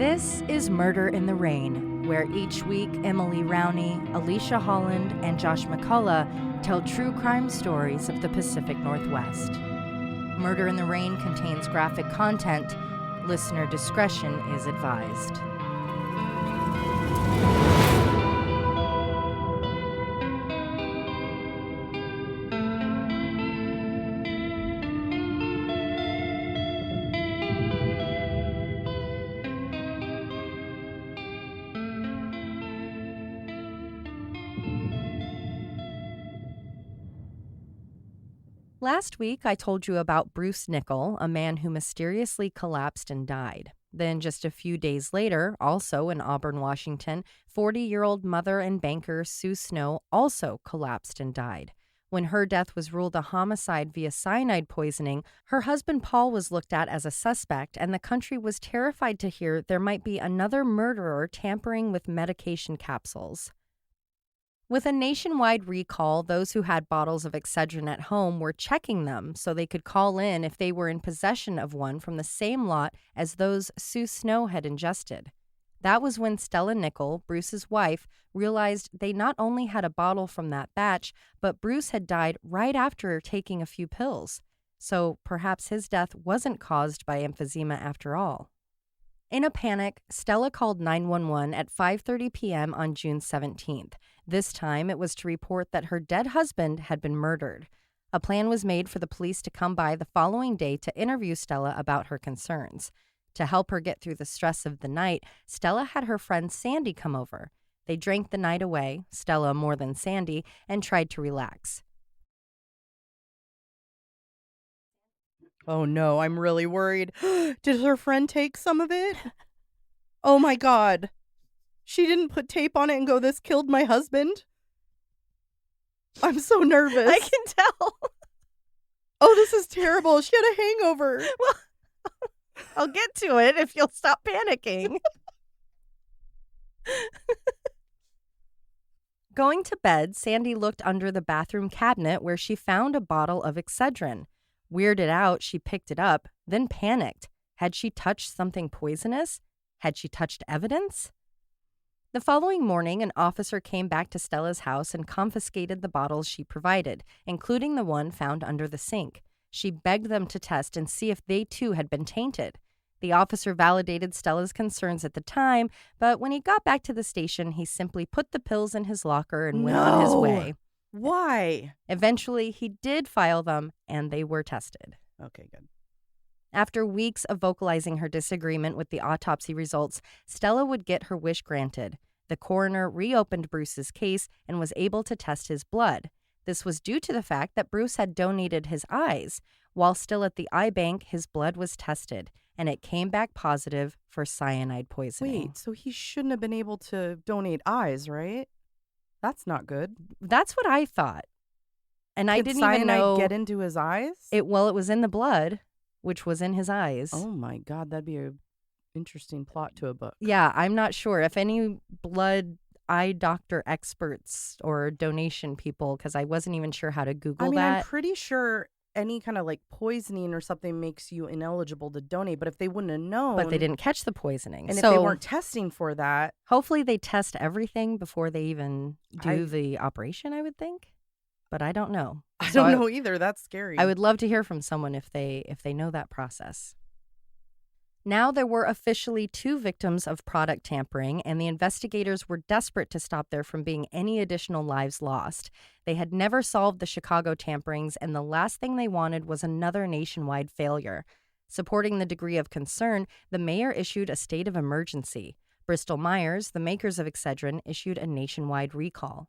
This is Murder in the Rain, where each week Emily Rowney, Alicia Holland, and Josh McCullough tell true crime stories of the Pacific Northwest. Murder in the Rain contains graphic content. Listener discretion is advised. Last week, I told you about Bruce Nickell, a man who mysteriously collapsed and died. Then just a few days later, also in Auburn, Washington, 40-year-old mother and banker Sue Snow also collapsed and died. When her death was ruled a homicide via cyanide poisoning, her husband Paul was looked at as a suspect, and the country was terrified to hear there might be another murderer tampering with medication capsules. With a nationwide recall, those who had bottles of Excedrin at home were checking them so they could call in if they were in possession of one from the same lot as those Sue Snow had ingested. That was when Stella Nickell, Bruce's wife, realized they not only had a bottle from that batch, but Bruce had died right after taking a few pills. So perhaps his death wasn't caused by emphysema after all. In a panic, Stella called 911 at 5:30 p.m. on June 17th. This time, it was to report that her dead husband had been murdered. A plan was made for the police to come by the following day to interview Stella about her concerns. To help her get through the stress of the night, Stella had her friend Sandy come over. They drank the night away, Stella more than Sandy, and tried to relax. Oh no, I'm really worried. Did her friend take some of it? Oh my God. She didn't put tape on it and go, "This killed my husband"? I'm so nervous. I can tell. Oh, this is terrible. She had a hangover. Well, I'll get to it if you'll stop panicking. Going to bed, Sandy looked under the bathroom cabinet where she found a bottle of Excedrin. Weirded out, she picked it up, then panicked. Had she touched something poisonous? Had she touched evidence? The following morning, an officer came back to Stella's house and confiscated the bottles she provided, including the one found under the sink. She begged them to test and see if they too had been tainted. The officer validated Stella's concerns at the time, but when he got back to the station, he simply put the pills in his locker and went on his way. Why? Eventually, he did file them, and they were tested. Okay, good. After weeks of vocalizing her disagreement with the autopsy results, Stella would get her wish granted. The coroner reopened Bruce's case and was able to test his blood. This was due to the fact that Bruce had donated his eyes. While still at the eye bank, his blood was tested, and it came back positive for cyanide poisoning. Wait, so he shouldn't have been able to donate eyes, right? That's not good. That's what I thought. And I didn't even know. Get into his eyes? It was in the blood, which was in his eyes. Oh my God, that'd be an interesting plot to a book. Yeah, I'm not sure if any blood eye doctor experts or donation people, because I wasn't even sure how to Google that. I'm pretty sure any kind of like poisoning or something makes you ineligible to donate, but if they wouldn't have known. But they didn't catch the poisoning. And if they weren't testing for that. Hopefully they test everything before they even do the operation, I would think. But I don't know. I don't know either. That's scary. I would love to hear from someone if they know that process. Now there were officially 2 victims of product tampering, and the investigators were desperate to stop there from being any additional lives lost. They had never solved the Chicago tamperings, and the last thing they wanted was another nationwide failure. Supporting the degree of concern, the mayor issued a state of emergency. Bristol-Myers, the makers of Excedrin, issued a nationwide recall.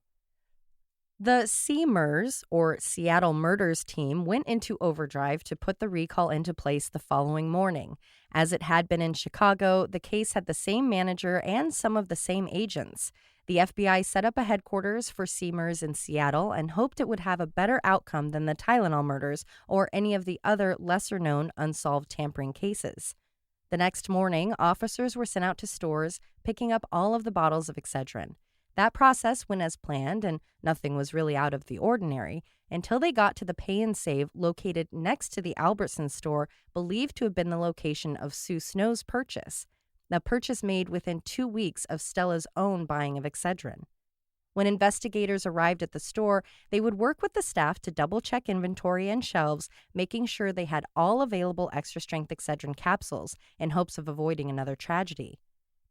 The SeaMurs, or Seattle Murders team, went into overdrive to put the recall into place the following morning. As it had been in Chicago, the case had the same manager and some of the same agents. The FBI set up a headquarters for SeaMurs in Seattle and hoped it would have a better outcome than the Tylenol murders or any of the other lesser-known unsolved tampering cases. The next morning, officers were sent out to stores, picking up all of the bottles of Excedrin. That process went as planned, and nothing was really out of the ordinary until they got to the Pay and Save located next to the Albertsons store, believed to have been the location of Sue Snow's purchase. the purchase made within 2 weeks of Stella's own buying of Excedrin. When investigators arrived at the store, they would work with the staff to double-check inventory and shelves, making sure they had all available extra-strength Excedrin capsules in hopes of avoiding another tragedy.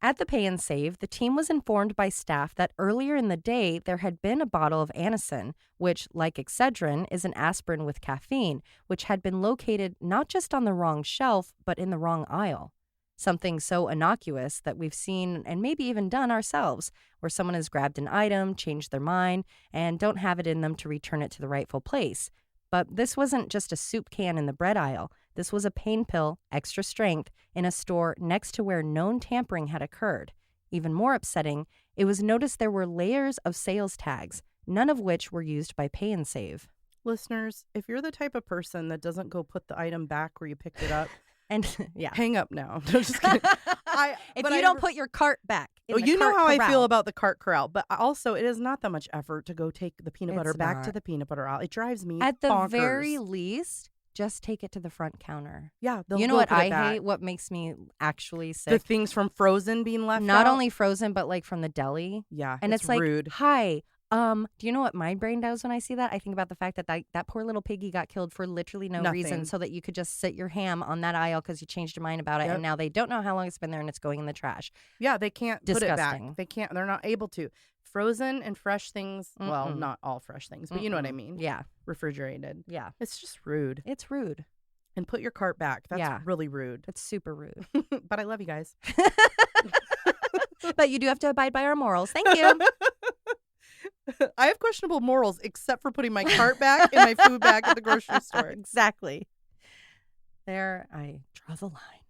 At the Pay and Save, the team was informed by staff that earlier in the day there had been a bottle of Anacin, which, like Excedrin, is an aspirin with caffeine, which had been located not just on the wrong shelf, but in the wrong aisle. Something so innocuous that we've seen and maybe even done ourselves, where someone has grabbed an item, changed their mind, and don't have it in them to return it to the rightful place. But this wasn't just a soup can in the bread aisle. This was a pain pill, extra strength, in a store next to where known tampering had occurred. Even more upsetting, it was noticed there were layers of sales tags, none of which were used by Pay and Save. Listeners, if you're the type of person that doesn't go put the item back where you picked it up, And yeah, hang up now. No, just kidding. if you don't put your cart back. You know how I feel about the cart corral, but also it is not that much effort to go take the peanut butter back to the peanut butter aisle. It drives me at the bonkers. very least. Just take it to the front counter. Yeah, you know what I hate? What makes me actually sick? The things from Frozen being left Not out. only Frozen, but like from the deli. Yeah, and it's like, rude. Hi. Do you know what my brain does when I see that? I think about the fact that that poor little piggy got killed for literally no reason, so that you could just sit your ham on that aisle because you changed your mind about it, and now they don't know how long it's been there and it's going in the trash. Yeah, they can't put it back. Disgusting. They can't. They're not able to. Frozen and fresh things. Well, not all fresh things, but you know what I mean. Yeah. Refrigerated. Yeah. It's just rude. It's rude. And put your cart back. That's really rude. It's super rude. But I love you guys. But you do have to abide by our morals. Thank you. I have questionable morals, except for putting my cart back and my food back at the grocery store. Exactly. There, I draw the line.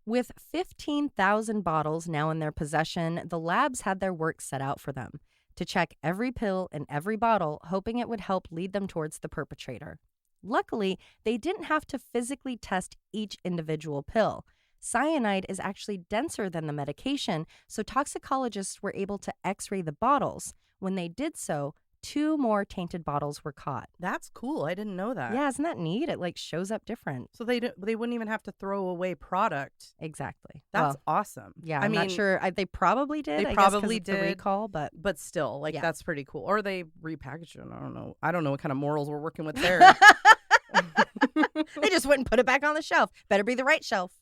With 15,000 bottles now in their possession, the labs had their work set out for them to check every pill in every bottle, hoping it would help lead them towards the perpetrator. Luckily, they didn't have to physically test each individual pill. Cyanide is actually denser than the medication, so toxicologists were able to x-ray the bottles. When they did so, 2 more tainted bottles were caught. That's cool. I didn't know that. Yeah, isn't that neat? It shows up different. So they wouldn't even have to throw away product. Exactly. That's awesome. Yeah, I'm not sure. They probably did. They I probably guess 'cause of the recall, but still, that's pretty cool. Or they repackaged it. I don't know. I don't know what kind of morals we're working with there. They just wouldn't put it back on the shelf. Better be the right shelf.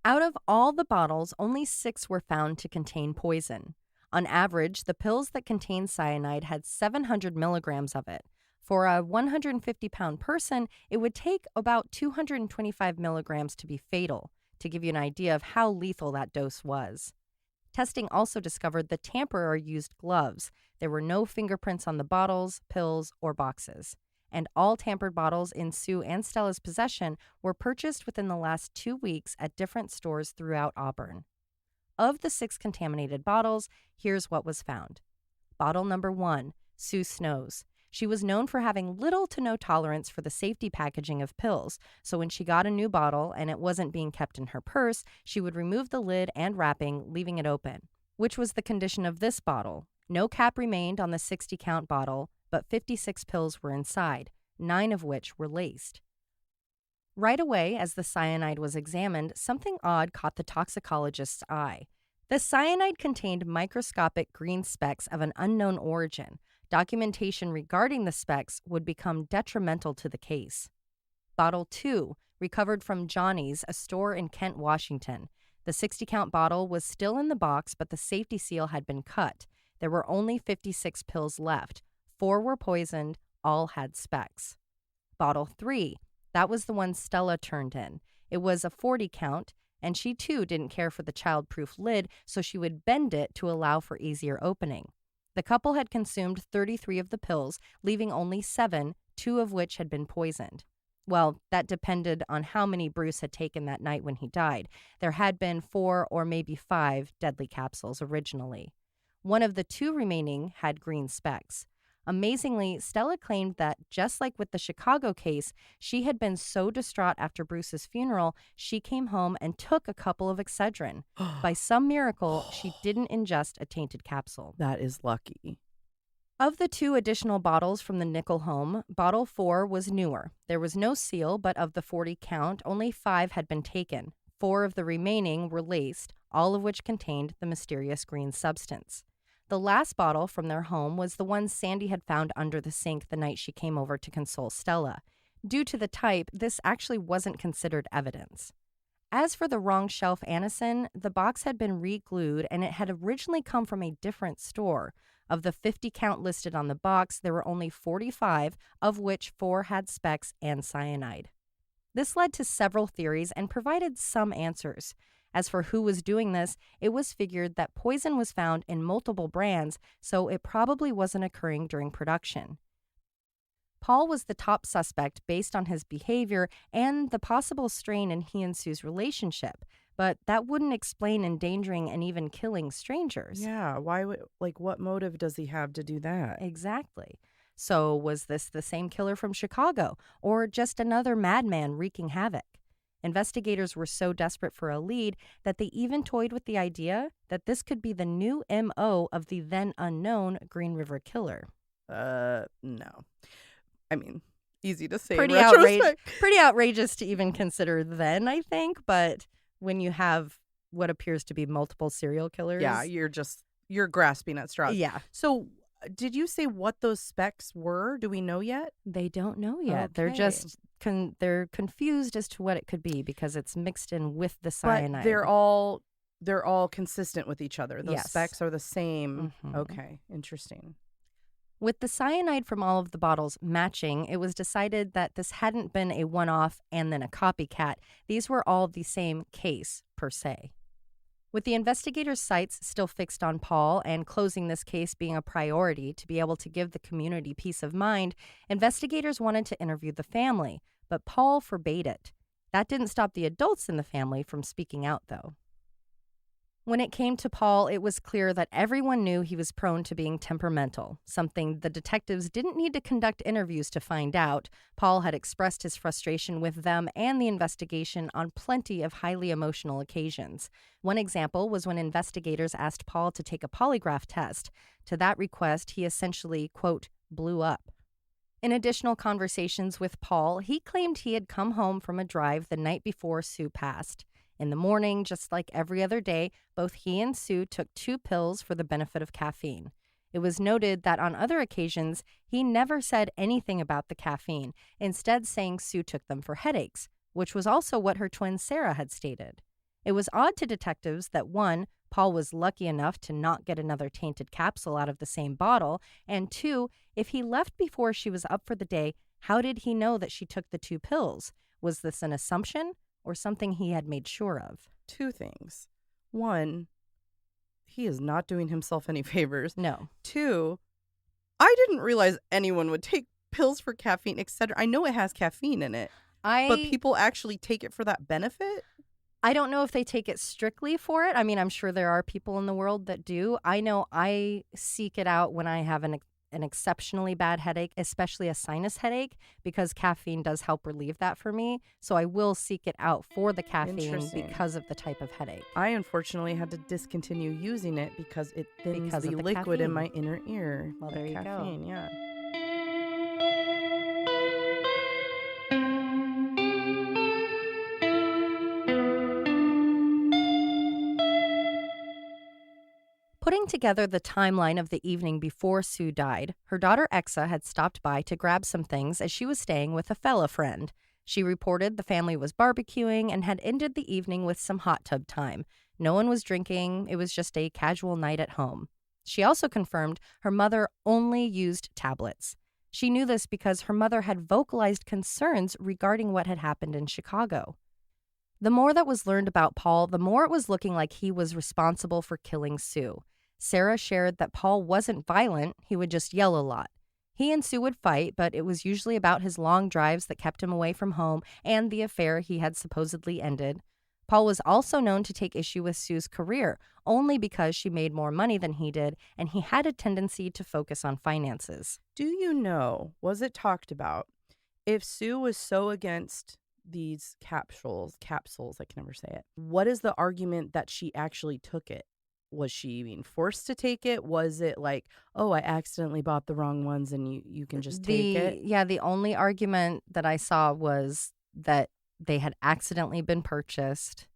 Out of all the bottles, only 6 were found to contain poison. On average, the pills that contained cyanide had 700 milligrams of it. For a 150-pound person, it would take about 225 milligrams to be fatal, to give you an idea of how lethal that dose was. Testing also discovered the tamperer used gloves. There were no fingerprints on the bottles, pills, or boxes. And all tampered bottles in Sue and Stella's possession were purchased within the last 2 weeks at different stores throughout Auburn. Of the 6 contaminated bottles, here's what was found. Bottle number 1, Sue Snow's. She was known for having little to no tolerance for the safety packaging of pills, so when she got a new bottle and it wasn't being kept in her purse, she would remove the lid and wrapping, leaving it open, which was the condition of this bottle. No cap remained on the 60-count bottle, but 56 pills were inside, 9 of which were laced. Right away, as the cyanide was examined, something odd caught the toxicologist's eye. The cyanide contained microscopic green specks of an unknown origin. Documentation regarding the specks would become detrimental to the case. Bottle 2, recovered from Johnny's, a store in Kent, Washington. The 60-count bottle was still in the box, but the safety seal had been cut. There were only 56 pills left. 4 were poisoned, all had specks. Bottle 3, that was the one Stella turned in. It was a 40 count, and she too didn't care for the child-proof lid, so she would bend it to allow for easier opening. The couple had consumed 33 of the pills, leaving only 7, 2 of which had been poisoned. Well, that depended on how many Bruce had taken that night when he died. There had been 4 or maybe 5 deadly capsules originally. One of the 2 remaining had green specks. Amazingly, Stella claimed that, just like with the Chicago case, she had been so distraught after Bruce's funeral, she came home and took a couple of Excedrin. By some miracle, she didn't ingest a tainted capsule. That is lucky. Of the 2 additional bottles from the Nickell home, bottle 4 was newer. There was no seal, but of the 40 count, only 5 had been taken. 4 of the remaining were laced, all of which contained the mysterious green substance. The last bottle from their home was the one Sandy had found under the sink the night she came over to console Stella. Due to the type, this actually wasn't considered evidence. As for the wrong shelf Anacin, the box had been re-glued and it had originally come from a different store. Of the 50 count listed on the box, there were only 45, of which 4 had specks and cyanide. This led to several theories and provided some answers. As for who was doing this, it was figured that poison was found in multiple brands, so it probably wasn't occurring during production. Paul was the top suspect based on his behavior and the possible strain in he and Sue's relationship, but that wouldn't explain endangering and even killing strangers. Yeah, why would, what motive does he have to do that? Exactly. So was this the same killer from Chicago, or just another madman wreaking havoc? Investigators were so desperate for a lead that they even toyed with the idea that this could be the new M.O. of the then unknown Green River Killer. No. I mean, easy to say Pretty in retrospect. Pretty outrageous to even consider then, I think, but when you have what appears to be multiple serial killers. Yeah, you're grasping at straws. Yeah. So did you say what those specs were? Do we know yet? They don't know yet. Okay. They're just they're confused as to what it could be because it's mixed in with the cyanide. But they're all consistent with each other. Those Yes. specs are the same. Mhm. Okay, interesting. With the cyanide from all of the bottles matching, it was decided that this hadn't been a one-off and then a copycat. These were all the same case, per se. With the investigators' sights still fixed on Paul and closing this case being a priority to be able to give the community peace of mind, investigators wanted to interview the family, but Paul forbade it. That didn't stop the adults in the family from speaking out, though. When it came to Paul, it was clear that everyone knew he was prone to being temperamental, something the detectives didn't need to conduct interviews to find out. Paul had expressed his frustration with them and the investigation on plenty of highly emotional occasions. One example was when investigators asked Paul to take a polygraph test. To that request, he essentially, quote, blew up. In additional conversations with Paul, he claimed he had come home from a drive the night before Sue passed. In the morning, just like every other day, both he and Sue took 2 pills for the benefit of caffeine. It was noted that on other occasions, he never said anything about the caffeine, instead saying Sue took them for headaches, which was also what her twin Sarah had stated. It was odd to detectives that 1, Paul was lucky enough to not get another tainted capsule out of the same bottle, and 2, if he left before she was up for the day, how did he know that she took the 2 pills? Was this an assumption? Or something he had made sure of? 2 things. 1, he is not doing himself any favors. No. 2, I didn't realize anyone would take pills for caffeine, etc. I know it has caffeine in it, but people actually take it for that benefit? I don't know if they take it strictly for it. I mean, I'm sure there are people in the world that do. I know I seek it out when I have an exceptionally bad headache, especially a sinus headache, because caffeine does help relieve that for me. So I will seek it out for the caffeine because of the type of headache. I unfortunately had to discontinue using it because it thins the liquid caffeine in my inner ear. Well, there you caffeine, go. Yeah. Putting together the timeline of the evening before Sue died, her daughter Exa had stopped by to grab some things as she was staying with a fella friend. She reported the family was barbecuing and had ended the evening with some hot tub time. No one was drinking, it was just a casual night at home. She also confirmed her mother only used tablets. She knew this because her mother had vocalized concerns regarding what had happened in Chicago. The more that was learned about Paul, the more it was looking like he was responsible for killing Sue. Sarah shared that Paul wasn't violent, he would just yell a lot. He and Sue would fight, but it was usually about his long drives that kept him away from home and the affair he had supposedly ended. Paul was also known to take issue with Sue's career, only because she made more money than he did, and he had a tendency to focus on finances. Do you know, was it talked about, if Sue was so against these capsules, I can never say it, what is the argument that she actually took it? Was she being forced to take it? Was it like, oh, I accidentally bought the wrong ones and you can just take it? Yeah, the only argument that I saw was that they had accidentally been purchased.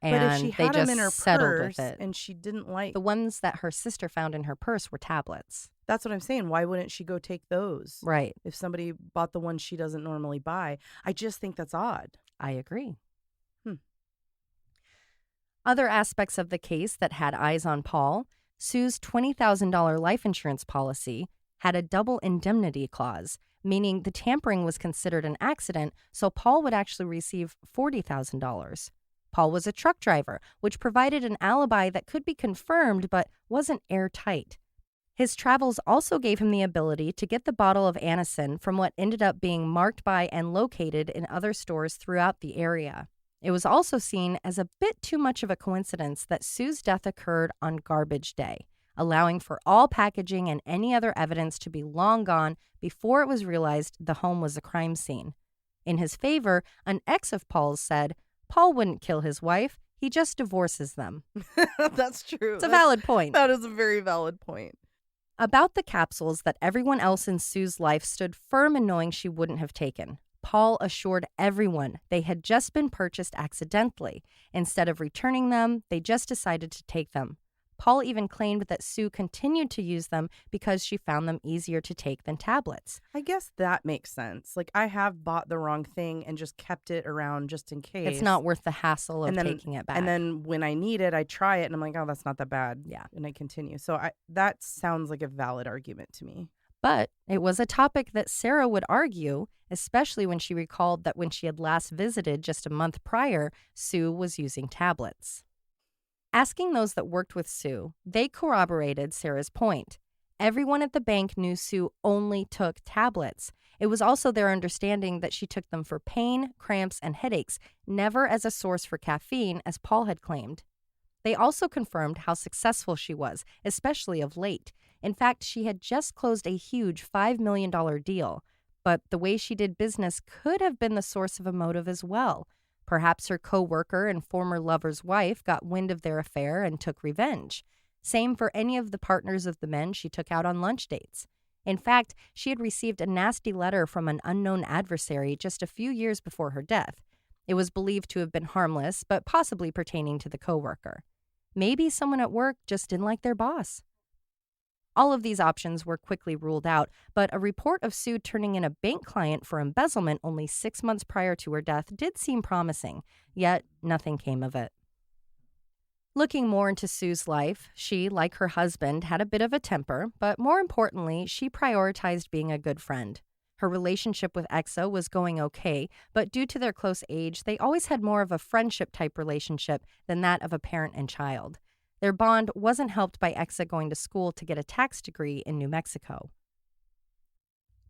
and but if she they had them just in her settled purse with it. and she didn't like... The ones that her sister found in her purse were tablets. That's what I'm saying. Why wouldn't she go take those? Right. If somebody bought the ones she doesn't normally buy. I just think that's odd. I agree. Hmm. Other aspects of the case that had eyes on Paul: Sue's $20,000 life insurance policy had a double indemnity clause, meaning the tampering was considered an accident, so Paul would actually receive $40,000. Paul was a truck driver, which provided an alibi that could be confirmed but wasn't airtight. His travels also gave him the ability to get the bottle of Anacin from what ended up being marked by and located in other stores throughout the area. It was also seen as a bit too much of a coincidence that Sue's death occurred on garbage day, allowing for all packaging and any other evidence to be long gone before it was realized the home was a crime scene. In his favor, an ex of Paul's said, Paul wouldn't kill his wife, he just divorces them. That's true. It's a valid point. That is a very valid point. About the capsules that everyone else in Sue's life stood firm in knowing she wouldn't have taken, Paul assured everyone they had just been purchased accidentally. Instead of returning them, they just decided to take them. Paul even claimed that Sue continued to use them because she found them easier to take than tablets. I guess that makes sense. Like, I have bought the wrong thing and just kept it around just in case. It's not worth the hassle of taking it back. And then when I need it, I try it and I'm like, oh, that's not that bad. Yeah. And I continue. So that sounds like a valid argument to me. But it was a topic that Sarah would argue, especially when she recalled that when she had last visited just a month prior, Sue was using tablets. Asking those that worked with Sue, they corroborated Sarah's point. Everyone at the bank knew Sue only took tablets. It was also their understanding that she took them for pain, cramps, and headaches, never as a source for caffeine, as Paul had claimed. They also confirmed how successful she was, especially of late. In fact, she had just closed a huge $5 million deal. But the way she did business could have been the source of a motive as well. Perhaps her co-worker and former lover's wife got wind of their affair and took revenge. Same for any of the partners of the men she took out on lunch dates. In fact, she had received a nasty letter from an unknown adversary just a few years before her death. It was believed to have been harmless, but possibly pertaining to the co-worker. Maybe someone at work just didn't like their boss. All of these options were quickly ruled out, but a report of Sue turning in a bank client for embezzlement only 6 months prior to her death did seem promising, yet nothing came of it. Looking more into Sue's life, she, like her husband, had a bit of a temper, but more importantly, she prioritized being a good friend. Her relationship with Exa was going okay, but due to their close age, they always had more of a friendship-type relationship than that of a parent and child. Their bond wasn't helped by Exa going to school to get a tax degree in New Mexico.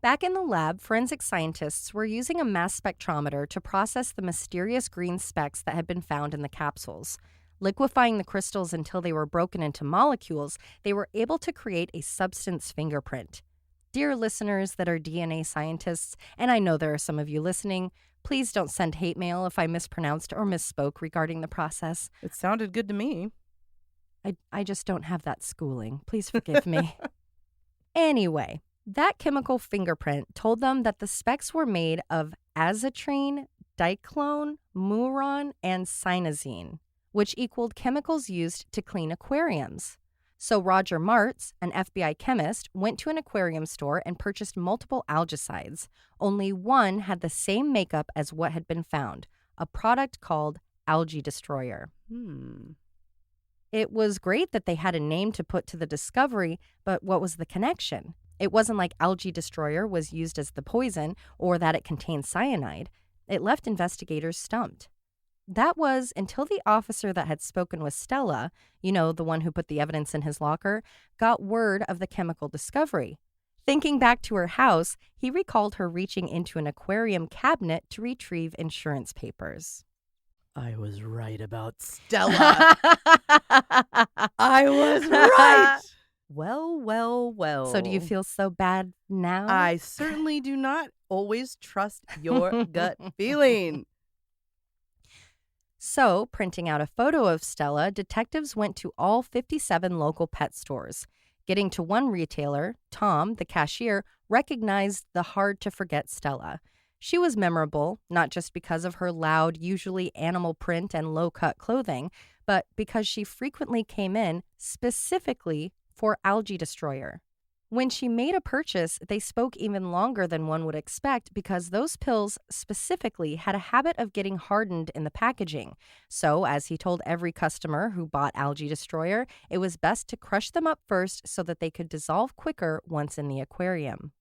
Back in the lab, forensic scientists were using a mass spectrometer to process the mysterious green specks that had been found in the capsules. Liquefying the crystals until they were broken into molecules, they were able to create a substance fingerprint. Dear listeners that are DNA scientists, and I know there are some of you listening, please don't send hate mail if I mispronounced or misspoke regarding the process. It sounded good to me. I just don't have that schooling. Please forgive me. Anyway, that chemical fingerprint told them that the specks were made of azatrine, diclone, muron, and cyanide, which equaled chemicals used to clean aquariums. So Roger Martz, an FBI chemist, went to an aquarium store and purchased multiple algicides. Only one had the same makeup as what had been found, a product called Algae Destroyer. It was great that they had a name to put to the discovery, but what was the connection? It wasn't like Algae Destroyer was used as the poison or that it contained cyanide. It left investigators stumped. That was until the officer that had spoken with Stella, the one who put the evidence in his locker, got word of the chemical discovery. Thinking back to her house, he recalled her reaching into an aquarium cabinet to retrieve insurance papers. I was right about Stella. I was right. Well. So do you feel so bad now? I certainly do not always trust your gut feeling. So, printing out a photo of Stella, detectives went to all 57 local pet stores. Getting to one retailer, Tom, the cashier, recognized the hard-to-forget Stella. She was memorable, not just because of her loud, usually animal print and low-cut clothing, but because she frequently came in specifically for Algae Destroyer. When she made a purchase, they spoke even longer than one would expect because those pills specifically had a habit of getting hardened in the packaging. So, as he told every customer who bought Algae Destroyer, it was best to crush them up first so that they could dissolve quicker once in the aquarium.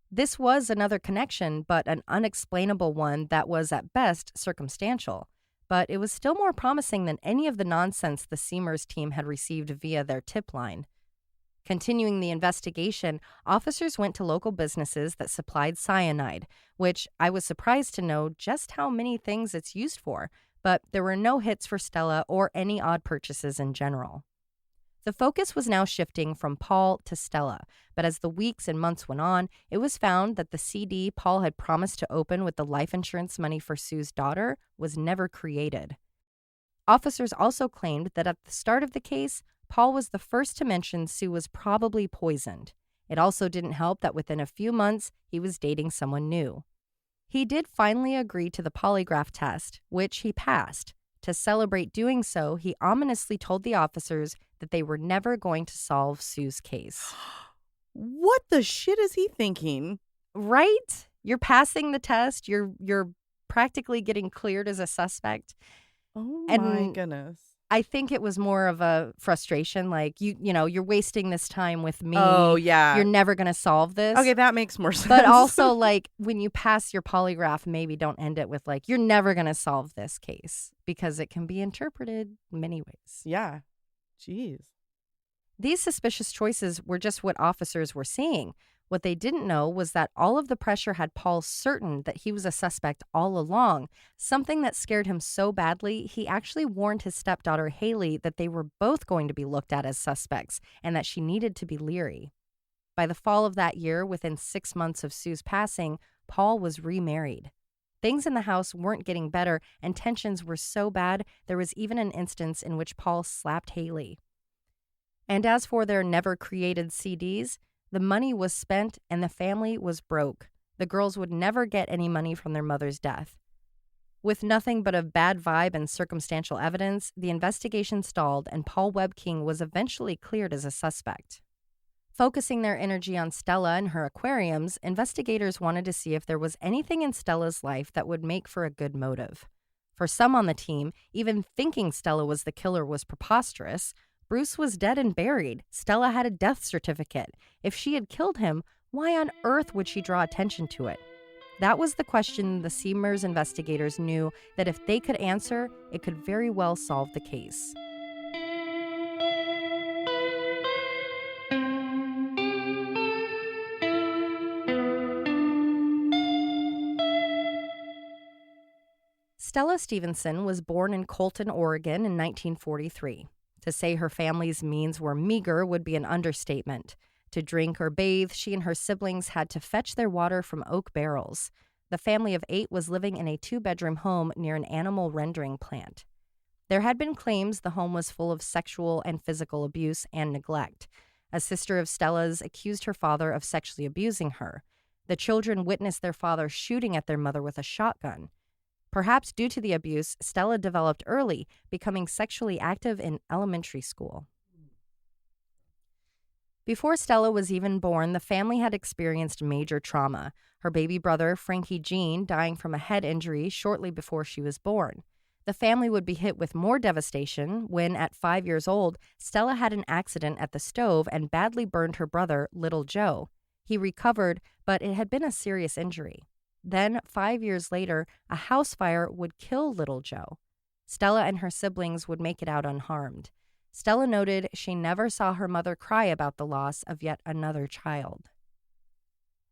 This was another connection, but an unexplainable one that was at best circumstantial. But it was still more promising than any of the nonsense the SeaMurs team had received via their tip line. Continuing the investigation, officers went to local businesses that supplied cyanide, which I was surprised to know just how many things it's used for, but there were no hits for Stella or any odd purchases in general. The focus was now shifting from Paul to Stella, but as the weeks and months went on, it was found that the CD Paul had promised to open with the life insurance money for Sue's daughter was never created. Officers also claimed that at the start of the case, Paul was the first to mention Sue was probably poisoned. It also didn't help that within a few months, he was dating someone new. He did finally agree to the polygraph test, which he passed. To celebrate doing so, he ominously told the officers that they were never going to solve Sue's case. What the shit is he thinking? Right? You're passing the test. You're practically getting cleared as a suspect. Oh my goodness. I think it was more of a frustration, like, you're wasting this time with me. Oh, yeah. You're never going to solve this. Okay, that makes more sense. But also, like, when you pass your polygraph, maybe don't end it with, like, you're never going to solve this case, because it can be interpreted many ways. Yeah. Jeez. These suspicious choices were just what officers were seeing. What they didn't know was that all of the pressure had Paul certain that he was a suspect all along, something that scared him so badly he actually warned his stepdaughter Haley that they were both going to be looked at as suspects and that she needed to be leery. By the fall of that year, within 6 months of Sue's passing, Paul was remarried. Things in the house weren't getting better, and tensions were so bad there was even an instance in which Paul slapped Haley. And as for their never-created CDs, the money was spent and the family was broke. The girls would never get any money from their mother's death. With nothing but a bad vibe and circumstantial evidence, the investigation stalled and Paul Webb King was eventually cleared as a suspect. Focusing their energy on Stella and her aquariums, investigators wanted to see if there was anything in Stella's life that would make for a good motive. For some on the team, even thinking Stella was the killer was preposterous. Bruce was dead and buried. Stella had a death certificate. If she had killed him, why on earth would she draw attention to it? That was the question the SeaMurs investigators knew that if they could answer, it could very well solve the case. Stella Stevenson was born in Colton, Oregon in 1943. To say her family's means were meager would be an understatement. To drink or bathe, she and her siblings had to fetch their water from oak barrels. The family of 8 was living in a 2-bedroom home near an animal rendering plant. There had been claims the home was full of sexual and physical abuse and neglect. A sister of Stella's accused her father of sexually abusing her. The children witnessed their father shooting at their mother with a shotgun. Perhaps due to the abuse, Stella developed early, becoming sexually active in elementary school. Before Stella was even born, the family had experienced major trauma, her baby brother, Frankie Jean, dying from a head injury shortly before she was born. The family would be hit with more devastation when, at 5 years old, Stella had an accident at the stove and badly burned her brother, Little Joe. He recovered, but it had been a serious injury. Then, 5 years later, a house fire would kill Little Joe. Stella and her siblings would make it out unharmed. Stella noted she never saw her mother cry about the loss of yet another child.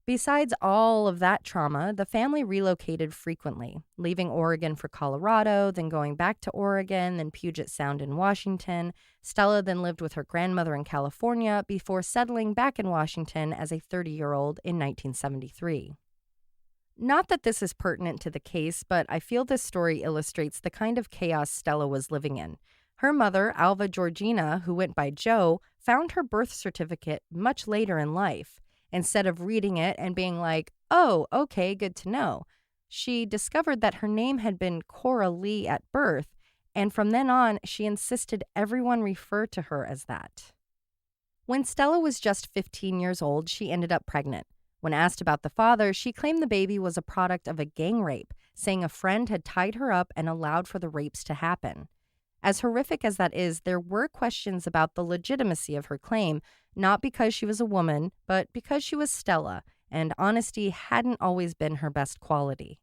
Besides all of that trauma, the family relocated frequently, leaving Oregon for Colorado, then going back to Oregon, then Puget Sound in Washington. Stella then lived with her grandmother in California before settling back in Washington as a 30-year-old in 1973. Not that this is pertinent to the case, but I feel this story illustrates the kind of chaos Stella was living in. Her mother, Alva Georgina, who went by Jo, found her birth certificate much later in life. Instead of reading it and being like, oh, okay, good to know, She discovered that her name had been Cora Lee at birth, and from then on, she insisted everyone refer to her as that. When Stella was just 15 years old, she ended up pregnant. When asked about the father, she claimed the baby was a product of a gang rape, saying a friend had tied her up and allowed for the rapes to happen. As horrific as that is, there were questions about the legitimacy of her claim, not because she was a woman, but because she was Stella, and honesty hadn't always been her best quality.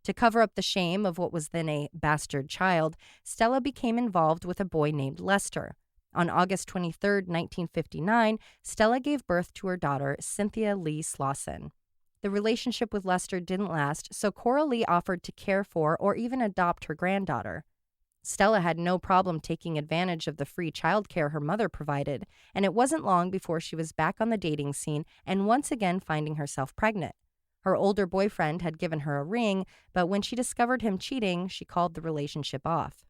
To cover up the shame of what was then a bastard child, Stella became involved with a boy named Lester. On August 23, 1959, Stella gave birth to her daughter, Cynthia Lee Slauson. The relationship with Lester didn't last, so Cora Lee offered to care for or even adopt her granddaughter. Stella had no problem taking advantage of the free childcare her mother provided, and it wasn't long before she was back on the dating scene and once again finding herself pregnant. Her older boyfriend had given her a ring, but when she discovered him cheating, she called the relationship off.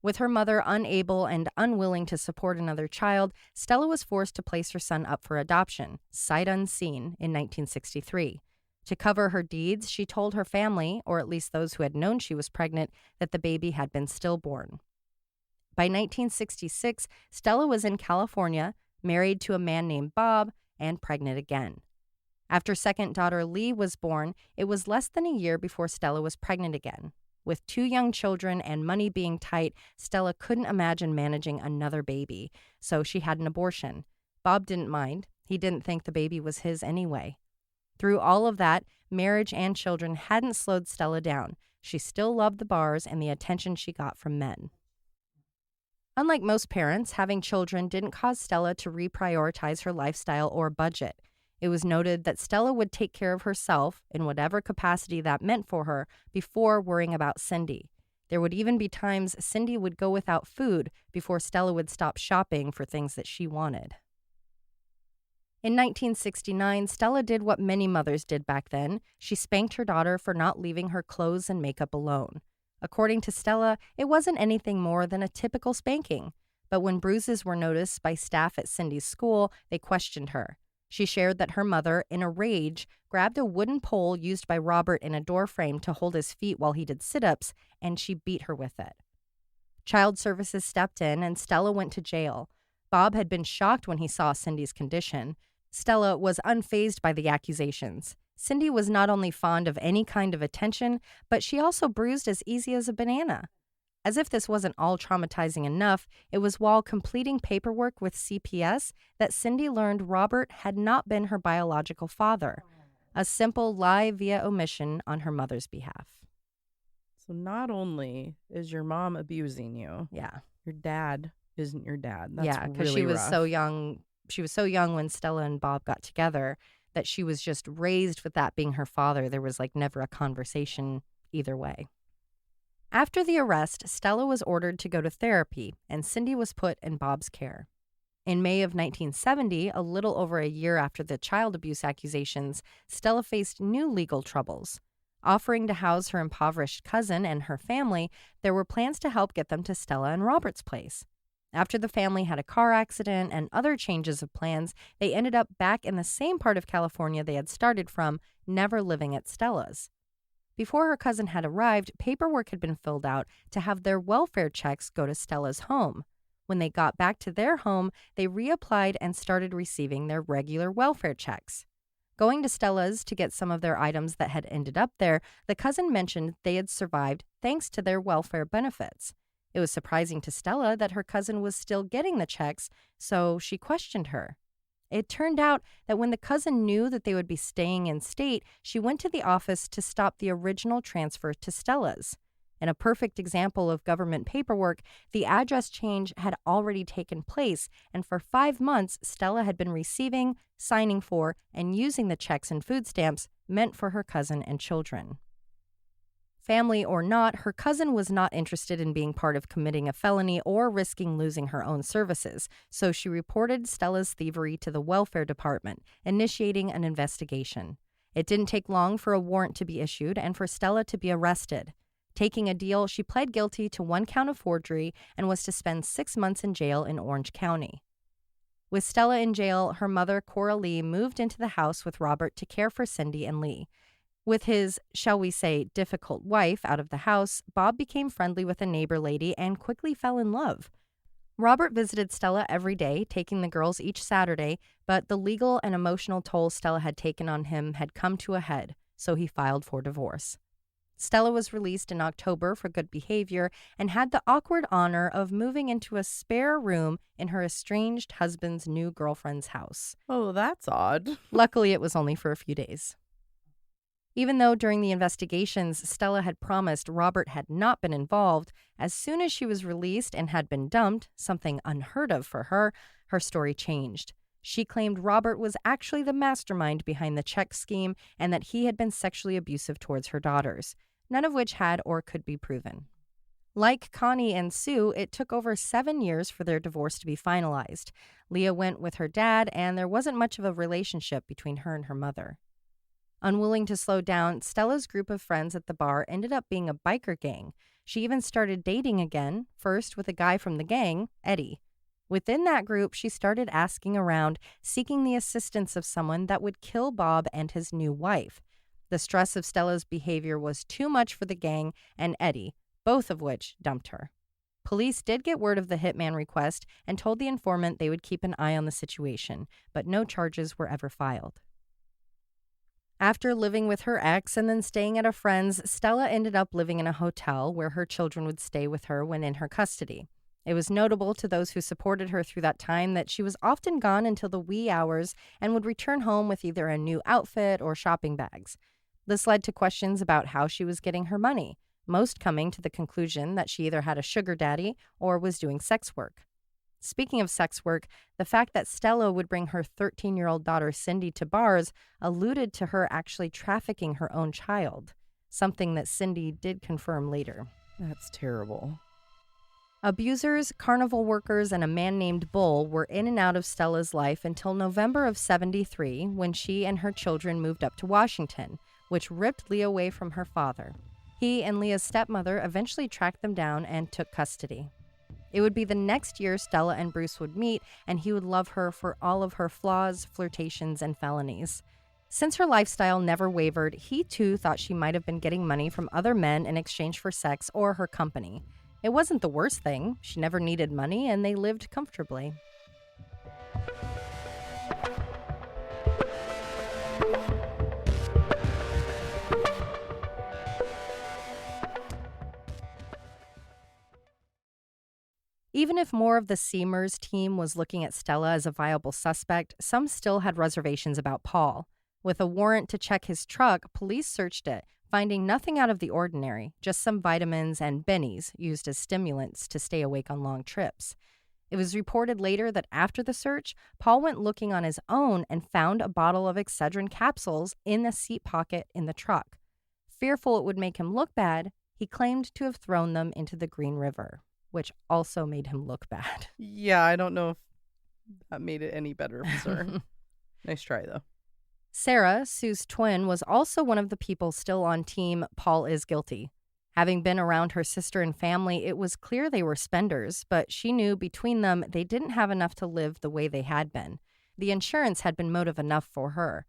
With her mother unable and unwilling to support another child, Stella was forced to place her son up for adoption, sight unseen, in 1963. To cover her deeds, she told her family, or at least those who had known she was pregnant, that the baby had been stillborn. By 1966, Stella was in California, married to a man named Bob, and pregnant again. After second daughter Lee was born, it was less than a year before Stella was pregnant again. With 2 young children and money being tight, Stella couldn't imagine managing another baby, so she had an abortion. Bob didn't mind. He didn't think the baby was his anyway. Through all of that, marriage and children hadn't slowed Stella down. She still loved the bars and the attention she got from men. Unlike most parents, having children didn't cause Stella to reprioritize her lifestyle or budget. It was noted that Stella would take care of herself, in whatever capacity that meant for her, before worrying about Cindy. There would even be times Cindy would go without food before Stella would stop shopping for things that she wanted. In 1969, Stella did what many mothers did back then. She spanked her daughter for not leaving her clothes and makeup alone. According to Stella, it wasn't anything more than a typical spanking. But when bruises were noticed by staff at Cindy's school, they questioned her. She shared that her mother, in a rage, grabbed a wooden pole used by Robert in a doorframe to hold his feet while he did sit-ups, and she beat her with it. Child Services stepped in, and Stella went to jail. Bob had been shocked when he saw Cindy's condition. Stella was unfazed by the accusations. Cindy was not only fond of any kind of attention, but she also bruised as easy as a banana. As if this wasn't all traumatizing enough, it was while completing paperwork with CPS that Cindy learned Robert had not been her biological father. A simple lie via omission on her mother's behalf. So not only is your mom abusing you, Yeah. your dad isn't your dad. That's Yeah, because really she was rough. so young. She was so young when Stella and Bob got together that she was just raised with that being her father. There was never a conversation either way. After the arrest, Stella was ordered to go to therapy, and Cindy was put in Bob's care. In May of 1970, a little over a year after the child abuse accusations, Stella faced new legal troubles. Offering to house her impoverished cousin and her family, there were plans to help get them to Stella and Robert's place. After the family had a car accident and other changes of plans, they ended up back in the same part of California they had started from, never living at Stella's. Before her cousin had arrived, paperwork had been filled out to have their welfare checks go to Stella's home. When they got back to their home, they reapplied and started receiving their regular welfare checks. Going to Stella's to get some of their items that had ended up there, the cousin mentioned they had survived thanks to their welfare benefits. It was surprising to Stella that her cousin was still getting the checks, so she questioned her. It turned out that when the cousin knew that they would be staying in state, she went to the office to stop the original transfer to Stella's. In a perfect example of government paperwork, the address change had already taken place, and for 5 months, Stella had been receiving, signing for, and using the checks and food stamps meant for her cousin and children. Family or not, her cousin was not interested in being part of committing a felony or risking losing her own services, so she reported Stella's thievery to the welfare department, initiating an investigation. It didn't take long for a warrant to be issued and for Stella to be arrested. Taking a deal, she pled guilty to 1 count of forgery and was to spend 6 months in jail in Orange County. With Stella in jail, her mother, Cora Lee, moved into the house with Robert to care for Cindy and Lee. With his, shall we say, difficult wife out of the house, Bob became friendly with a neighbor lady and quickly fell in love. Robert visited Stella every day, taking the girls each Saturday, but the legal and emotional toll Stella had taken on him had come to a head, so he filed for divorce. Stella was released in October for good behavior and had the awkward honor of moving into a spare room in her estranged husband's new girlfriend's house. Oh, that's odd. Luckily, it was only for a few days. Even though during the investigations, Stella had promised Robert had not been involved, as soon as she was released and had been dumped, something unheard of for her, her story changed. She claimed Robert was actually the mastermind behind the check scheme and that he had been sexually abusive towards her daughters, none of which had or could be proven. Like Connie and Sue, it took over 7 years for their divorce to be finalized. Leah went with her dad, and there wasn't much of a relationship between her and her mother. Unwilling to slow down, Stella's group of friends at the bar ended up being a biker gang. She even started dating again, first with a guy from the gang, Eddie. Within that group, she started asking around, seeking the assistance of someone that would kill Bob and his new wife. The stress of Stella's behavior was too much for the gang and Eddie, both of which dumped her. Police did get word of the hitman request and told the informant they would keep an eye on the situation, but no charges were ever filed. After living with her ex and then staying at a friend's, Stella ended up living in a hotel where her children would stay with her when in her custody. It was notable to those who supported her through that time that she was often gone until the wee hours and would return home with either a new outfit or shopping bags. This led to questions about how she was getting her money, most coming to the conclusion that she either had a sugar daddy or was doing sex work. Speaking of sex work, the fact that Stella would bring her 13-year-old daughter Cindy to bars alluded to her actually trafficking her own child, something that Cindy did confirm later. That's terrible. Abusers, carnival workers, and a man named Bull were in and out of Stella's life until November of '73, when she and her children moved up to Washington, which ripped Leah away from her father. He and Leah's stepmother eventually tracked them down and took custody. It would be the next year Stella and Bruce would meet, and he would love her for all of her flaws, flirtations, and felonies. Since her lifestyle never wavered, he too thought she might have been getting money from other men in exchange for sex or her company. It wasn't the worst thing. She never needed money, and they lived comfortably. Even if more of the SeaMurs team was looking at Stella as a viable suspect, some still had reservations about Paul. With a warrant to check his truck, police searched it, finding nothing out of the ordinary, just some vitamins and bennies used as stimulants to stay awake on long trips. It was reported later that after the search, Paul went looking on his own and found a bottle of Excedrin capsules in the seat pocket in the truck. Fearful it would make him look bad, he claimed to have thrown them into the Green River, which also made him look bad. Yeah, I don't know if that made it any better, sir. Nice try, though. Sarah, Sue's twin, was also one of the people still on team Paul is guilty. Having been around her sister and family, it was clear they were spenders, but she knew between them they didn't have enough to live the way they had been. The insurance had been motive enough for her.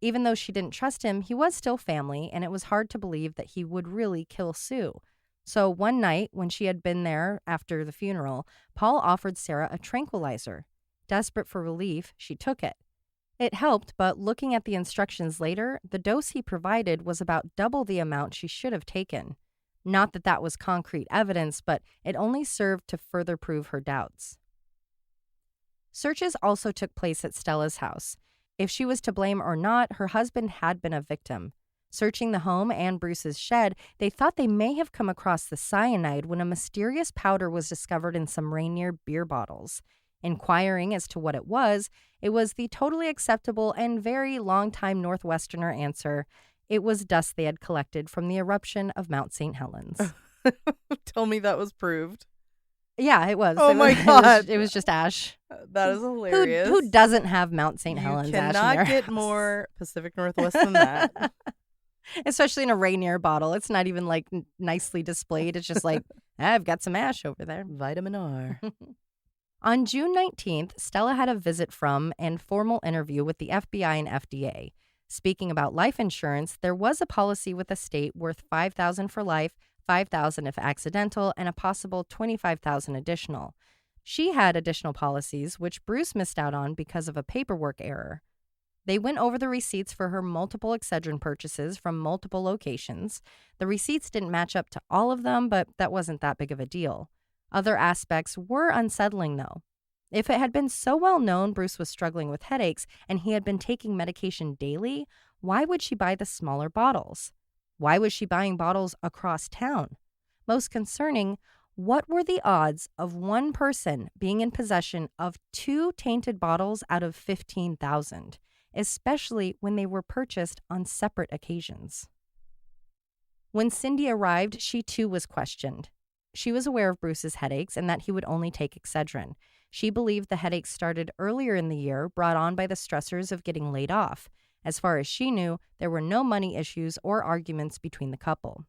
Even though she didn't trust him, he was still family, and it was hard to believe that he would really kill Sue. So one night, when she had been there after the funeral, Paul offered Sarah a tranquilizer. Desperate for relief, she took it. It helped, but looking at the instructions later, the dose he provided was about double the amount she should have taken. Not that that was concrete evidence, but it only served to further prove her doubts. Searches also took place at Stella's house. If she was to blame or not, her husband had been a victim. Searching the home and Bruce's shed, they thought they may have come across the cyanide when a mysterious powder was discovered in some Rainier beer bottles. Inquiring as to what it was the totally acceptable and very long-time Northwesterner answer. It was dust they had collected from the eruption of Mount St. Helens. Tell me that was proved. Yeah, it was. Oh my God. It was just ash. That is hilarious. Who doesn't have Mount St. Helens ash in their cannot get house? more Pacific Northwest than that. Especially in a Rainier bottle. It's not even like nicely displayed. It's just like, I've got some ash over there. Vitamin R. On June 19th, Stella had a visit from and formal interview with the FBI and FDA. Speaking about life insurance, there was a policy with a state worth $5,000 for life, $5,000 if accidental, and a possible $25,000 additional. She had additional policies, which Bruce missed out on because of a paperwork error. They went over the receipts for her multiple Excedrin purchases from multiple locations. The receipts didn't match up to all of them, but that wasn't that big of a deal. Other aspects were unsettling, though. If it had been so well known Bruce was struggling with headaches and he had been taking medication daily, why would she buy the smaller bottles? Why was she buying bottles across town? Most concerning, what were the odds of one person being in possession of 2 tainted bottles out of 15,000, especially when they were purchased on separate occasions? When Cindy arrived, she too was questioned. She was aware of Bruce's headaches and that he would only take Excedrin. She believed the headaches started earlier in the year, brought on by the stressors of getting laid off. As far as she knew, there were no money issues or arguments between the couple.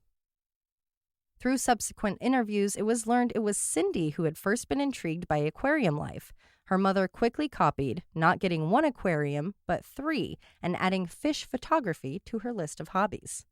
Through subsequent interviews, it was learned it was Cindy who had first been intrigued by aquarium life. Her mother quickly copied, not getting 1 aquarium, but 3, and adding fish photography to her list of hobbies.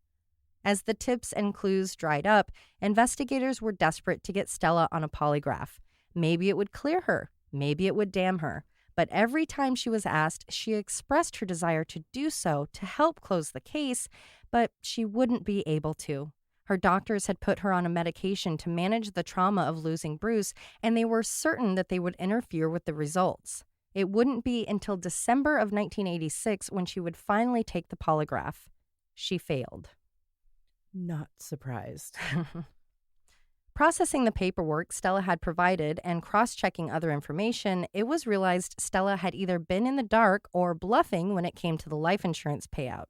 As the tips and clues dried up, investigators were desperate to get Stella on a polygraph. Maybe it would clear her, maybe it would damn her. But every time she was asked, she expressed her desire to do so to help close the case, but she wouldn't be able to. Her doctors had put her on a medication to manage the trauma of losing Bruce, and they were certain that they would interfere with the results. It wouldn't be until December of 1986 when she would finally take the polygraph. She failed. Not surprised. Processing the paperwork Stella had provided and cross-checking other information, it was realized Stella had either been in the dark or bluffing when it came to the life insurance payout.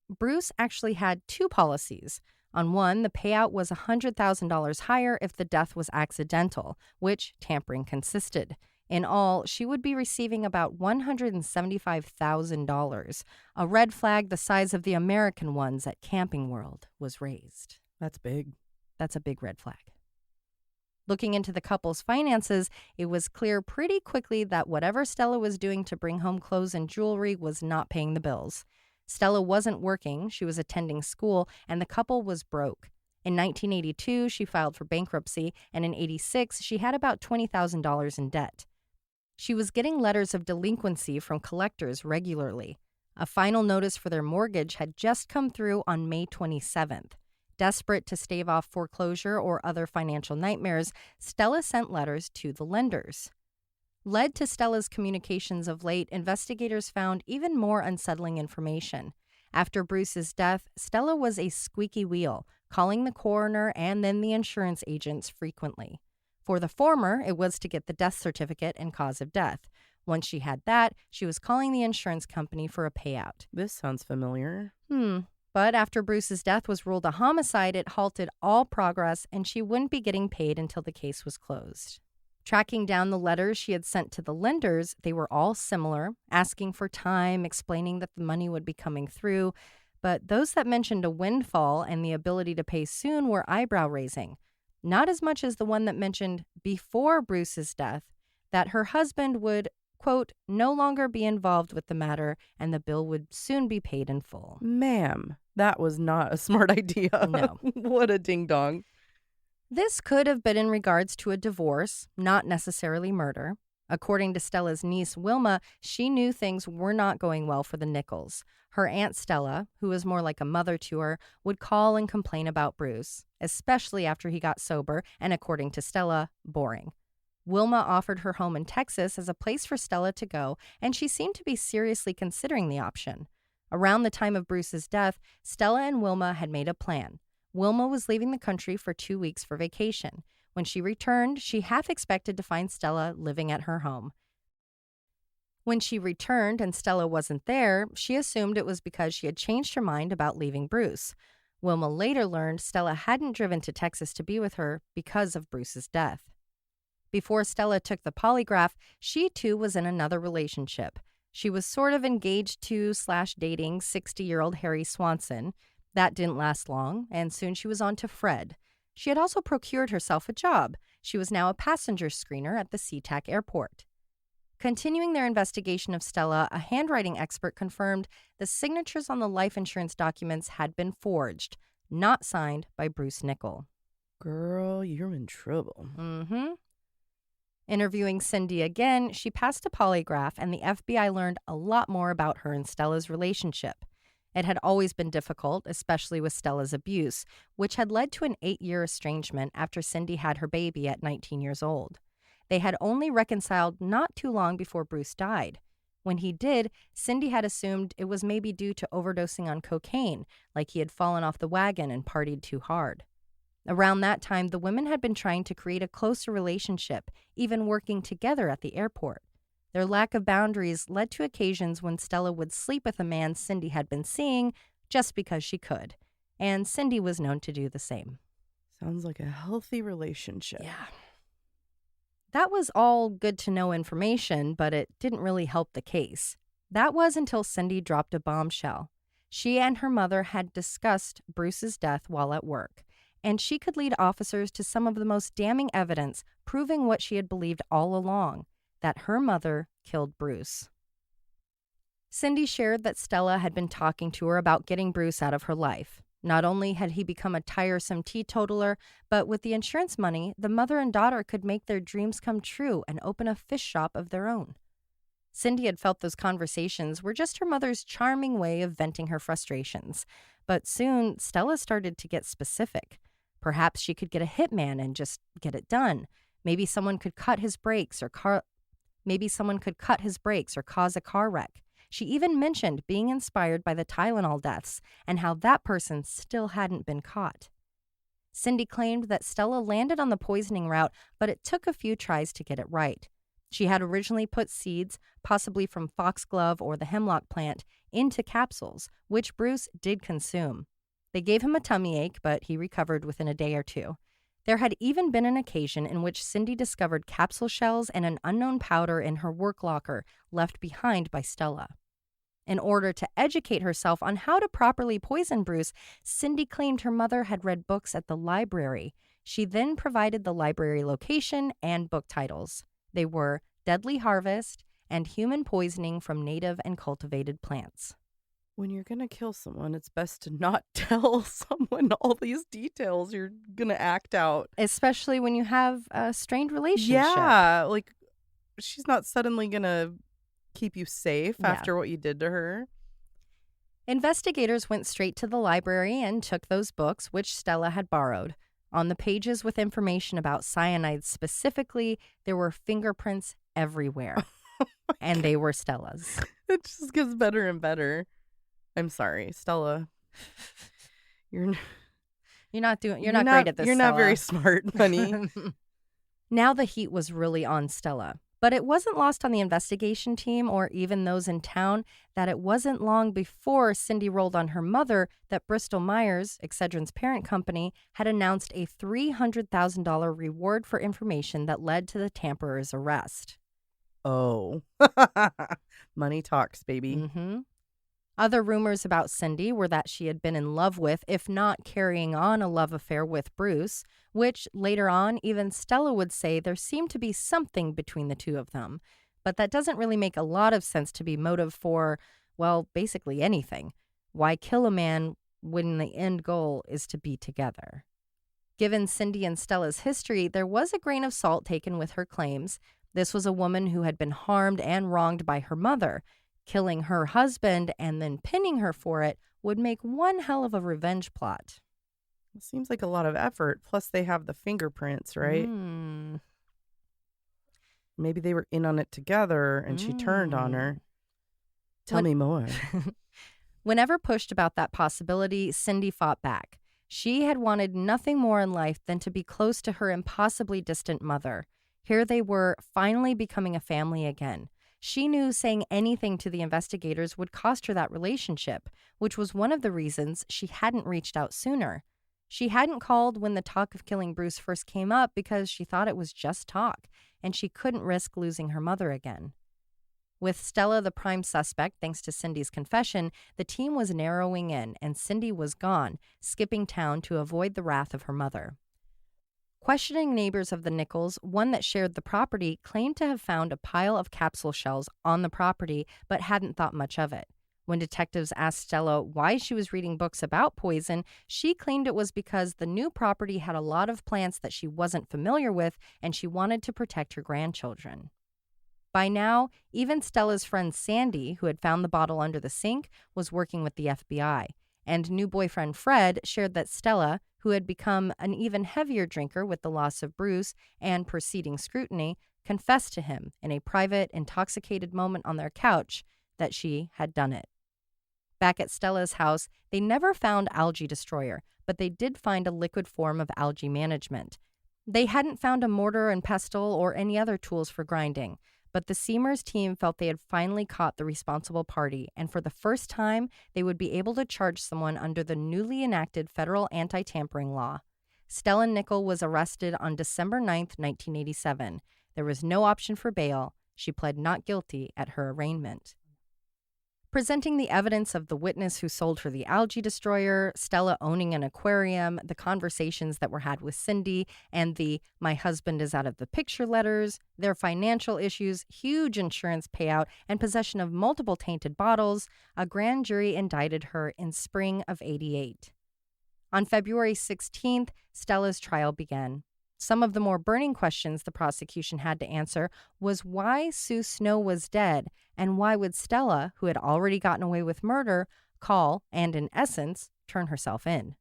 Bruce actually had 2 policies. On one, the payout was $100,000 higher if the death was accidental, which tampering consisted. In all, she would be receiving about $175,000. A red flag the size of the American ones at Camping World was raised. That's big. That's a big red flag. Looking into the couple's finances, it was clear pretty quickly that whatever Stella was doing to bring home clothes and jewelry was not paying the bills. Stella wasn't working, she was attending school, and the couple was broke. In 1982, she filed for bankruptcy, and in 86, she had about $20,000 in debt. She was getting letters of delinquency from collectors regularly. A final notice for their mortgage had just come through on May 27th. Desperate to stave off foreclosure or other financial nightmares, Stella sent letters to the lenders. Led to Stella's communications of late, investigators found even more unsettling information. After Bruce's death, Stella was a squeaky wheel, calling the coroner and then the insurance agents frequently. For the former, it was to get the death certificate and cause of death. Once she had that, she was calling the insurance company for a payout. This sounds familiar. But after Bruce's death was ruled a homicide, it halted all progress, and she wouldn't be getting paid until the case was closed. Tracking down the letters she had sent to the lenders, they were all similar, asking for time, explaining that the money would be coming through. But those that mentioned a windfall and the ability to pay soon were eyebrow-raising. Not as much as the one that mentioned before Bruce's death that her husband would, quote, no longer be involved with the matter and the bill would soon be paid in full. Ma'am, that was not a smart idea. No. What a ding-dong. This could have been in regards to a divorce, not necessarily murder. According to Stella's niece, Wilma, she knew things were not going well for the Nickels. Her Aunt Stella, who was more like a mother to her, would call and complain about Bruce, especially after he got sober and, according to Stella, boring. Wilma offered her home in Texas as a place for Stella to go, and she seemed to be seriously considering the option. Around the time of Bruce's death, Stella and Wilma had made a plan. Wilma was leaving the country for 2 weeks for vacation. When she returned, she half expected to find Stella living at her home. When she returned and Stella wasn't there, she assumed it was because she had changed her mind about leaving Bruce. Wilma later learned Stella hadn't driven to Texas to be with her because of Bruce's death. Before Stella took the polygraph, she too was in another relationship. She was sort of engaged to / dating 60-year-old Harry Swanson. That didn't last long, and soon she was on to Fred. She had also procured herself a job. She was now a passenger screener at the SeaTac airport. Continuing their investigation of Stella, a handwriting expert confirmed the signatures on the life insurance documents had been forged, not signed by Bruce Nickell. Girl, you're in trouble. Mm-hmm. Interviewing Cindy again, she passed a polygraph, and the FBI learned a lot more about her and Stella's relationship. It had always been difficult, especially with Stella's abuse, which had led to an 8-year estrangement after Cindy had her baby at 19 years old. They had only reconciled not too long before Bruce died. When he did, Cindy had assumed it was maybe due to overdosing on cocaine, like he had fallen off the wagon and partied too hard. Around that time, the women had been trying to create a closer relationship, even working together at the airport. Their lack of boundaries led to occasions when Stella would sleep with a man Cindy had been seeing just because she could, and Cindy was known to do the same. Sounds like a healthy relationship. Yeah. That was all good to know information, but it didn't really help the case. That was until Cindy dropped a bombshell. She and her mother had discussed Bruce's death while at work, and she could lead officers to some of the most damning evidence proving what she had believed all along, that her mother killed Bruce. Cindy shared that Stella had been talking to her about getting Bruce out of her life. Not only had he become a tiresome teetotaler, but with the insurance money, the mother and daughter could make their dreams come true and open a fish shop of their own. Cindy had felt those conversations were just her mother's charming way of venting her frustrations. But soon, Stella started to get specific. Perhaps she could get a hitman and just get it done. Maybe someone could cut his brakes or cause a car wreck. She even mentioned being inspired by the Tylenol deaths and how that person still hadn't been caught. Cindy claimed that Stella landed on the poisoning route, but it took a few tries to get it right. She had originally put seeds, possibly from foxglove or the hemlock plant, into capsules, which Bruce did consume. They gave him a tummy ache, but he recovered within a day or two. There had even been an occasion in which Cindy discovered capsule shells and an unknown powder in her work locker left behind by Stella. In order to educate herself on how to properly poison Bruce, Cindy claimed her mother had read books at the library. She then provided the library location and book titles. They were Deadly Harvest and Human Poisoning from Native and Cultivated Plants. When you're going to kill someone, it's best to not tell someone all these details you're going to act out. Especially when you have a strained relationship. Yeah, like she's not suddenly going to keep you safe after what you did to her. Investigators went straight to the library and took those books, which Stella had borrowed. On the pages with information about cyanide specifically, there were fingerprints everywhere. And they were Stella's. It just gets better and better. I'm sorry, Stella. You're not great at this. Stella. You're not very smart, honey. Now the heat was really on Stella. But it wasn't lost on the investigation team or even those in town that it wasn't long before Cindy rolled on her mother that Bristol Myers, Excedrin's parent company, had announced a $300,000 reward for information that led to the Tamperer's arrest. Oh. Money talks, baby. Mm-hmm. Other rumors about Cindy were that she had been in love with, if not carrying on a love affair with Bruce, which later on even Stella would say there seemed to be something between the two of them. But that doesn't really make a lot of sense to be motive for, well, basically anything. Why kill a man when the end goal is to be together? Given Cindy and Stella's history, there was a grain of salt taken with her claims. This was a woman who had been harmed and wronged by her mother. Killing her husband and then pinning her for it would make one hell of a revenge plot. It seems like a lot of effort. Plus, they have the fingerprints, right? Maybe they were in on it together and she turned on her. Tell me more. Whenever pushed about that possibility, Cindy fought back. She had wanted nothing more in life than to be close to her impossibly distant mother. Here they were, finally becoming a family again. She knew saying anything to the investigators would cost her that relationship, which was one of the reasons she hadn't reached out sooner. She hadn't called when the talk of killing Bruce first came up because she thought it was just talk, and she couldn't risk losing her mother again. With Stella the prime suspect, thanks to Cindy's confession, the team was narrowing in, and Cindy was gone, skipping town to avoid the wrath of her mother. Questioning neighbors of the Nickells, one that shared the property claimed to have found a pile of capsule shells on the property but hadn't thought much of it. When detectives asked Stella why she was reading books about poison, she claimed it was because the new property had a lot of plants that she wasn't familiar with and she wanted to protect her grandchildren. By now, even Stella's friend Sandy, who had found the bottle under the sink, was working with the FBI. And new boyfriend Fred shared that Stella, who had become an even heavier drinker with the loss of Bruce and preceding scrutiny, confessed to him in a private, intoxicated moment on their couch that she had done it. Back at Stella's house, they never found algae destroyer, but they did find a liquid form of algae management. They hadn't found a mortar and pestle or any other tools for grinding, but the SeaMurs team felt they had finally caught the responsible party, and for the first time, they would be able to charge someone under the newly enacted federal anti-tampering law. Stella Nickell was arrested on December 9, 1987. There was no option for bail. She pled not guilty at her arraignment. Presenting the evidence of the witness who sold her the algae destroyer, Stella owning an aquarium, the conversations that were had with Cindy, and the "my husband is out of the picture" letters, their financial issues, huge insurance payout, and possession of multiple tainted bottles, a grand jury indicted her in spring of '88. On February 16th, Stella's trial began. Some of the more burning questions the prosecution had to answer was why Sue Snow was dead, and why would Stella, who had already gotten away with murder, call and, in essence, turn herself in?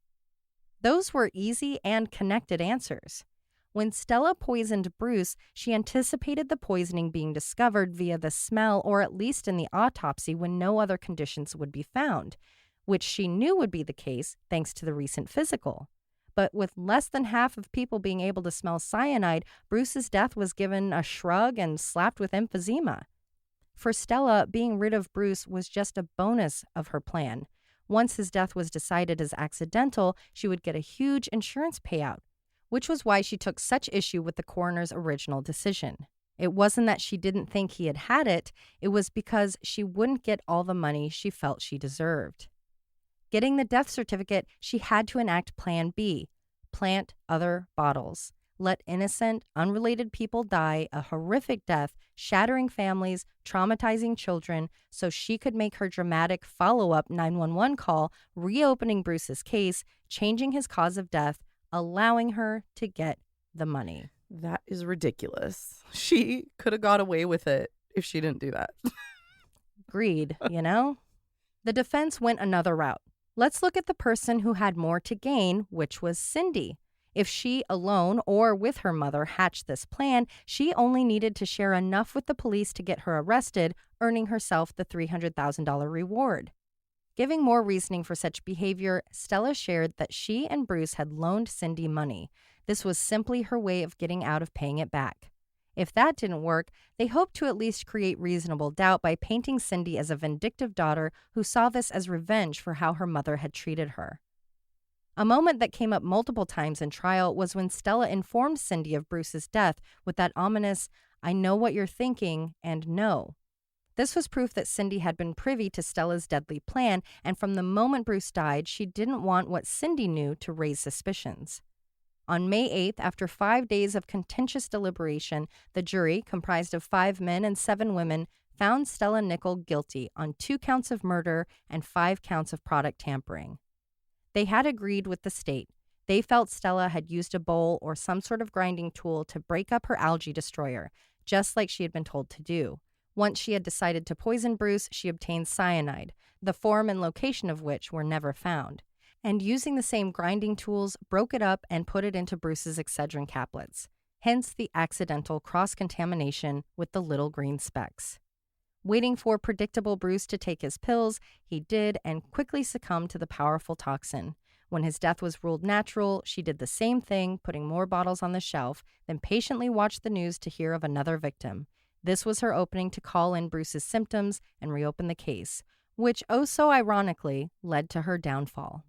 Those were easy and connected answers. When Stella poisoned Bruce, she anticipated the poisoning being discovered via the smell or at least in the autopsy when no other conditions would be found, which she knew would be the case thanks to the recent physical. But with less than half of people being able to smell cyanide, Bruce's death was given a shrug and slapped with emphysema. For Stella, being rid of Bruce was just a bonus of her plan. Once his death was decided as accidental, she would get a huge insurance payout, which was why she took such issue with the coroner's original decision. It wasn't that she didn't think he had had it, it was because she wouldn't get all the money she felt she deserved. Getting the death certificate, she had to enact Plan B, plant other bottles. Let innocent, unrelated people die a horrific death, shattering families, traumatizing children, so she could make her dramatic follow-up 911 call, reopening Bruce's case, changing his cause of death, allowing her to get the money. That is ridiculous. She could have got away with it if she didn't do that. Greed, you know? The defense went another route. Let's look at the person who had more to gain, which was Cindy. If she alone or with her mother hatched this plan, she only needed to share enough with the police to get her arrested, earning herself the $300,000 reward. Giving more reasoning for such behavior, Stella shared that she and Bruce had loaned Cindy money. This was simply her way of getting out of paying it back. If that didn't work, they hoped to at least create reasonable doubt by painting Cindy as a vindictive daughter who saw this as revenge for how her mother had treated her. A moment that came up multiple times in trial was when Stella informed Cindy of Bruce's death with that ominous, "I know what you're thinking," and "no." This was proof that Cindy had been privy to Stella's deadly plan, and from the moment Bruce died, she didn't want what Cindy knew to raise suspicions. On May 8th, after 5 days of contentious deliberation, the jury, comprised of 5 men and 7 women, found Stella Nickell guilty on 2 counts of murder and 5 counts of product tampering. They had agreed with the state. They felt Stella had used a bowl or some sort of grinding tool to break up her algae destroyer, just like she had been told to do. Once she had decided to poison Bruce, she obtained cyanide, the form and location of which were never found, and using the same grinding tools, broke it up and put it into Bruce's Excedrin caplets, hence the accidental cross-contamination with the little green specks. Waiting for predictable Bruce to take his pills, he did and quickly succumbed to the powerful toxin. When his death was ruled natural, she did the same thing, putting more bottles on the shelf, then patiently watched the news to hear of another victim. This was her opening to call in Bruce's symptoms and reopen the case, which, oh so ironically, led to her downfall.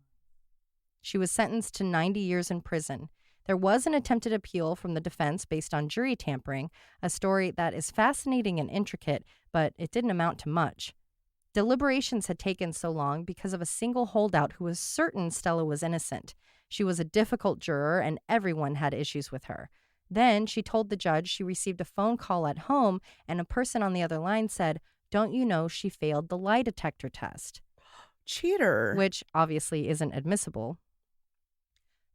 She was sentenced to 90 years in prison. There was an attempted appeal from the defense based on jury tampering, a story that is fascinating and intricate, but it didn't amount to much. Deliberations had taken so long because of a single holdout who was certain Stella was innocent. She was a difficult juror, and everyone had issues with her. Then she told the judge she received a phone call at home, and a person on the other line said, "Don't you know she failed the lie detector test?" Cheater. Which obviously isn't admissible.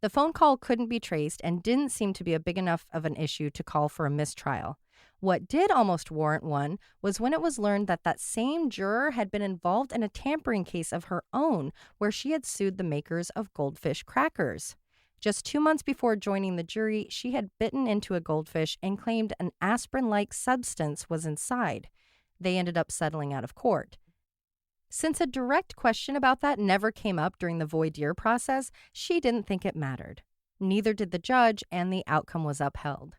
The phone call couldn't be traced and didn't seem to be a big enough of an issue to call for a mistrial. What did almost warrant one was when it was learned that that same juror had been involved in a tampering case of her own where she had sued the makers of goldfish crackers. Just 2 months before joining the jury, she had bitten into a goldfish and claimed an aspirin-like substance was inside. They ended up settling out of court. Since a direct question about that never came up during the voir dire process, she didn't think it mattered. Neither did the judge, and the outcome was upheld.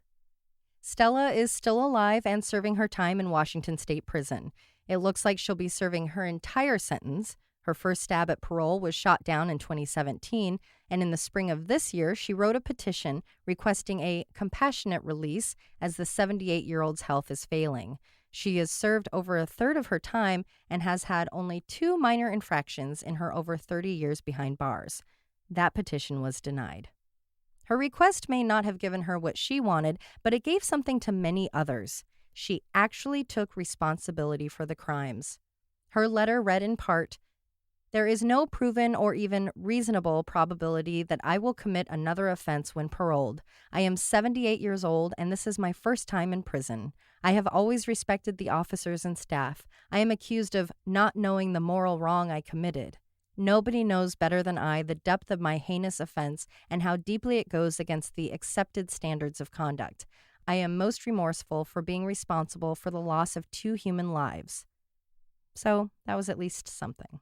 Stella is still alive and serving her time in Washington State Prison. It looks like she'll be serving her entire sentence. Her first stab at parole was shot down in 2017, and in the spring of this year, she wrote a petition requesting a compassionate release as the 78-year-old's health is failing. She has served over a third of her time and has had only 2 minor infractions in her over 30 years behind bars. That petition was denied. Her request may not have given her what she wanted, but it gave something to many others. She actually took responsibility for the crimes. Her letter read in part, "There is no proven or even reasonable probability that I will commit another offense when paroled. I am 78 years old, and this is my first time in prison. I have always respected the officers and staff. I am accused of not knowing the moral wrong I committed. Nobody knows better than I the depth of my heinous offense and how deeply it goes against the accepted standards of conduct. I am most remorseful for being responsible for the loss of 2 human lives." So that was at least something.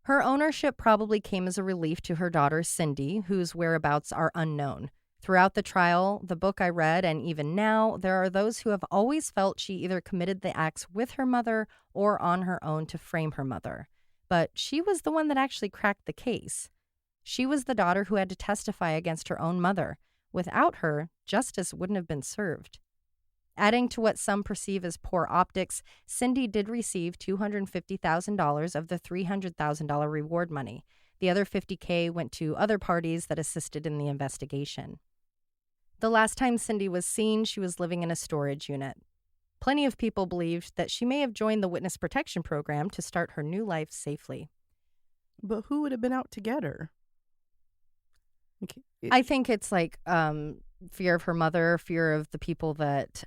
Her ownership probably came as a relief to her daughter, Cindy, whose whereabouts are unknown. Throughout the trial, the book I read, and even now, there are those who have always felt she either committed the acts with her mother or on her own to frame her mother. But she was the one that actually cracked the case. She was the daughter who had to testify against her own mother. Without her, justice wouldn't have been served. Adding to what some perceive as poor optics, Cindy did receive $250,000 of the $300,000 reward money. The other $50K went to other parties that assisted in the investigation. The last time Cindy was seen, she was living in a storage unit. Plenty of people believed that she may have joined the witness protection program to start her new life safely. But who would have been out to get her? I think it's like fear of her mother, fear of the people that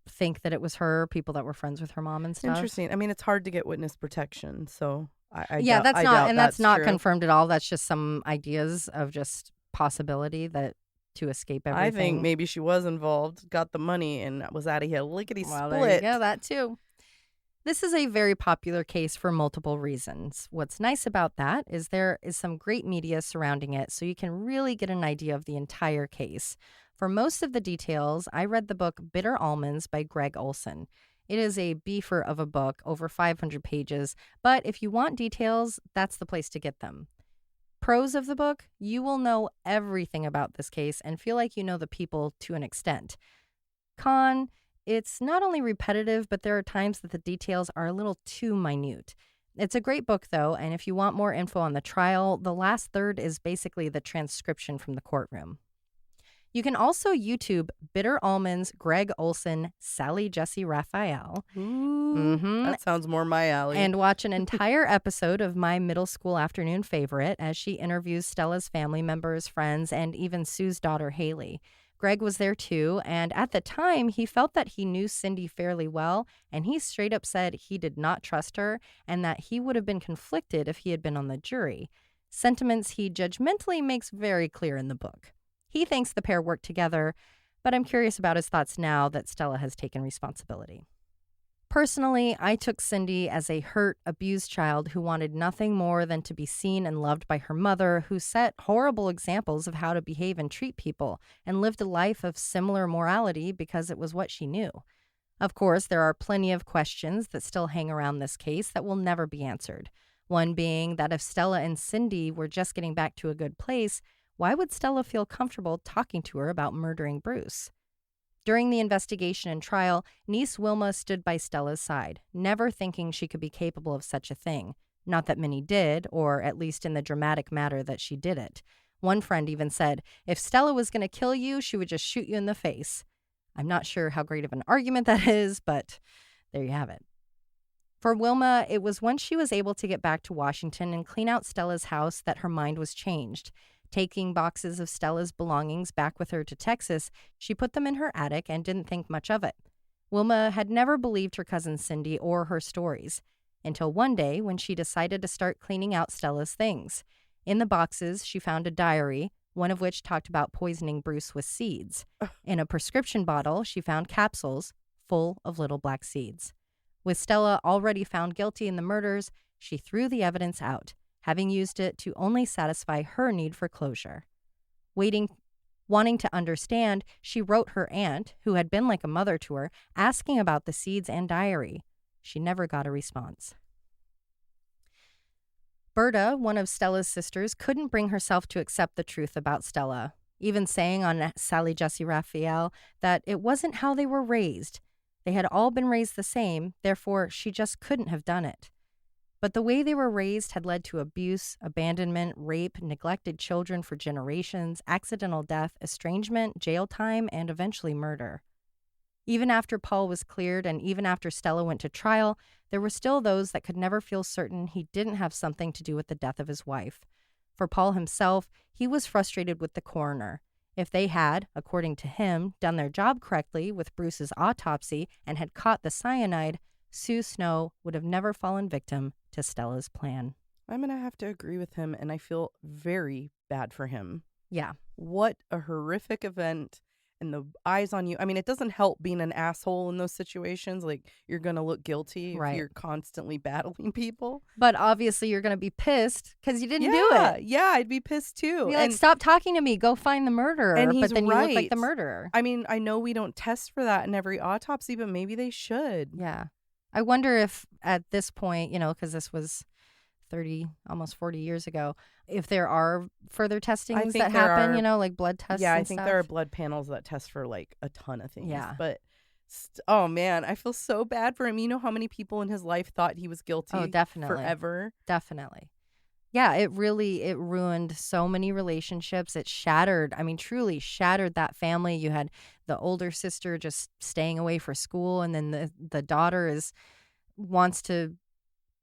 think that it was her, people that were friends with her mom and stuff. Interesting. I mean, it's hard to get witness protection, so that's not true. confirmed at all. That's just some ideas of just possibility that to escape everything. I think maybe she was involved, got the money, and was out of here lickety-split. Well, there you go, that too. This is a very popular case for multiple reasons. What's nice about that is there is some great media surrounding it, so you can really get an idea of the entire case. For most of the details, I read the book Bitter Almonds by Greg Olson. It is a beefer of a book, over 500 pages, but if you want details, that's the place to get them. Pros of the book, you will know everything about this case and feel like you know the people to an extent. Con, it's not only repetitive, but there are times that the details are a little too minute. It's a great book, though, and if you want more info on the trial, the last third is basically the transcription from the courtroom. You can also YouTube Bitter Almonds, Greg Olson, Sally Jesse Raphael. Ooh, that sounds more my alley. And watch an entire episode of my middle school afternoon favorite as she interviews Stella's family members, friends, and even Sue's daughter, Haley. Greg was there too, and at the time, he felt that he knew Cindy fairly well, and he straight up said he did not trust her and that he would have been conflicted if he had been on the jury. Sentiments he judgmentally makes very clear in the book. He thinks the pair worked together, but I'm curious about his thoughts now that Stella has taken responsibility. Personally, I took Cindy as a hurt, abused child who wanted nothing more than to be seen and loved by her mother, who set horrible examples of how to behave and treat people, and lived a life of similar morality because it was what she knew. Of course, there are plenty of questions that still hang around this case that will never be answered. One being that if Stella and Cindy were just getting back to a good place, why would Stella feel comfortable talking to her about murdering Bruce? During the investigation and trial, niece Wilma stood by Stella's side, never thinking she could be capable of such a thing. Not that many did, or at least in the dramatic manner that she did it. One friend even said, if Stella was going to kill you, she would just shoot you in the face. I'm not sure how great of an argument that is, but there you have it. For Wilma, it was once she was able to get back to Washington and clean out Stella's house that her mind was changed. Taking boxes of Stella's belongings back with her to Texas, she put them in her attic and didn't think much of it. Wilma had never believed her cousin Cindy or her stories, until one day when she decided to start cleaning out Stella's things. In the boxes, she found a diary, one of which talked about poisoning Bruce with seeds. In a prescription bottle, she found capsules full of little black seeds. With Stella already found guilty in the murders, she threw the evidence out, having used it to only satisfy her need for closure. Wanting to understand, she wrote her aunt, who had been like a mother to her, asking about the seeds and diary. She never got a response. Berta, one of Stella's sisters, couldn't bring herself to accept the truth about Stella, even saying on Sally Jesse Raphael that it wasn't how they were raised. They had all been raised the same, therefore she just couldn't have done it. But the way they were raised had led to abuse, abandonment, rape, neglected children for generations, accidental death, estrangement, jail time, and eventually murder. Even after Paul was cleared and even after Stella went to trial, there were still those that could never feel certain he didn't have something to do with the death of his wife. For Paul himself, he was frustrated with the coroner. If they had, according to him, done their job correctly with Bruce's autopsy and had caught the cyanide, Sue Snow would have never fallen victim to Stella's plan. I'm going to have to agree with him, and I feel very bad for him. Yeah. What a horrific event, and the eyes on you. I mean, it doesn't help being an asshole in those situations. Like, you're going to look guilty if you're constantly battling people. But obviously you're going to be pissed because you didn't do it. Yeah, I'd be pissed too. You're like, stop talking to me. Go find the murderer. And he's but then right. you look like the murderer. I mean, I know we don't test for that in every autopsy, but maybe they should. Yeah. I wonder if at this point, because this was 30, almost 40 years ago, if there are further testings that happen, like blood tests. Yeah, and I think stuff. there are blood panels that test for like a ton of things. Yeah. But oh man, I feel so bad for him. You know how many people in his life thought he was guilty? Oh, definitely. Forever. Definitely. Yeah, it ruined so many relationships. It shattered, truly shattered that family. You had the older sister just staying away for school, and then the daughter wants to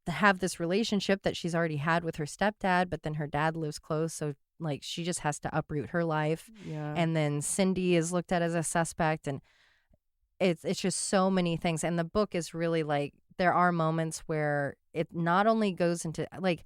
have this relationship that she's already had with her stepdad, but then her dad lives close, so like she just has to uproot her life. Yeah. And then Cindy is looked at as a suspect, and it's just so many things. And the book is really like, there are moments where it not only goes into like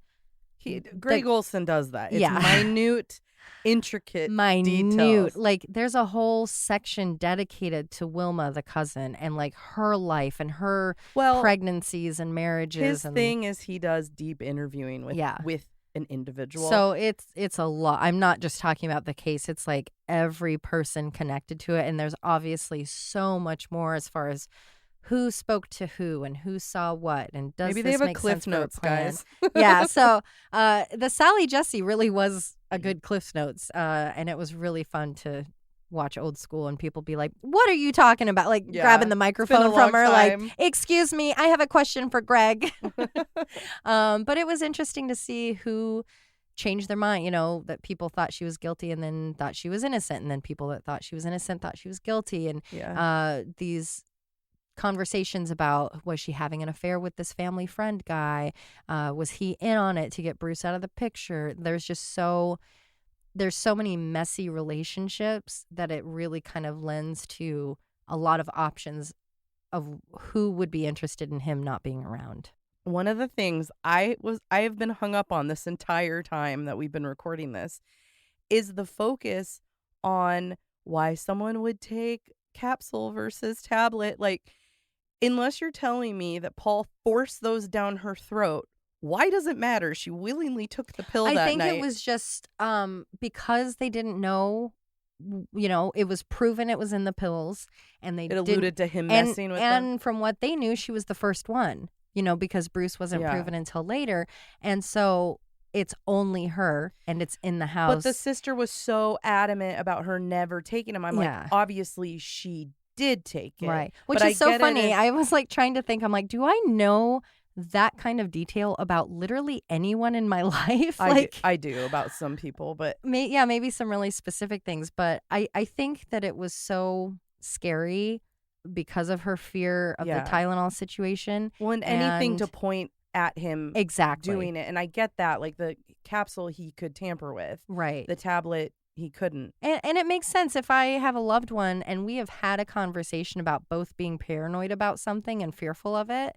Greg Olson does that. It's minute, intricate details. Like, there's a whole section dedicated to Wilma, the cousin, and like her life and her pregnancies and marriages. His thing is he does deep interviewing with an individual. So it's a lot. I'm not just talking about the case. It's like every person connected to it, and there's obviously so much more as far as who spoke to who and who saw what, and does maybe this they have make a Cliff sense Notes, for a plan? guys. Yeah, so the Sally Jesse really was a good Cliff Notes, and it was really fun to watch old school and people be like, "What are you talking about?" Like grabbing the microphone from her, like, "Excuse me, I have a question for Greg." But it was interesting to see who changed their mind, that people thought she was guilty and then thought she was innocent, and then people that thought she was innocent thought she was guilty, and these conversations about, was she having an affair with this family friend guy? Was he in on it to get Bruce out of the picture? There's so many messy relationships that it really kind of lends to a lot of options of who would be interested in him not being around. One of the things I have been hung up on this entire time that we've been recording this is the focus on why someone would take capsule versus tablet. Like, unless you're telling me that Paul forced those down her throat, why does it matter? She willingly took the pill that night. I think it was just because they didn't know, it was proven it was in the pills, and it alluded to him messing with them. And from what they knew, she was the first one, because Bruce wasn't proven until later. And so it's only her, and it's in the house. But the sister was so adamant about her never taking him. I'm like, obviously she did take it. Right. Which But is so get it funny. if- I was like trying to think, I'm like, do I know that kind of detail about literally anyone in my life? I do about some people, but maybe some really specific things. But I think that it was so scary because of her fear of the Tylenol situation. well, and anything to And- point at him Exactly. doing it. And I get that. Like the capsule he could tamper with. Right. The tablet he couldn't. And it makes sense if I have a loved one and we have had a conversation about both being paranoid about something and fearful of it,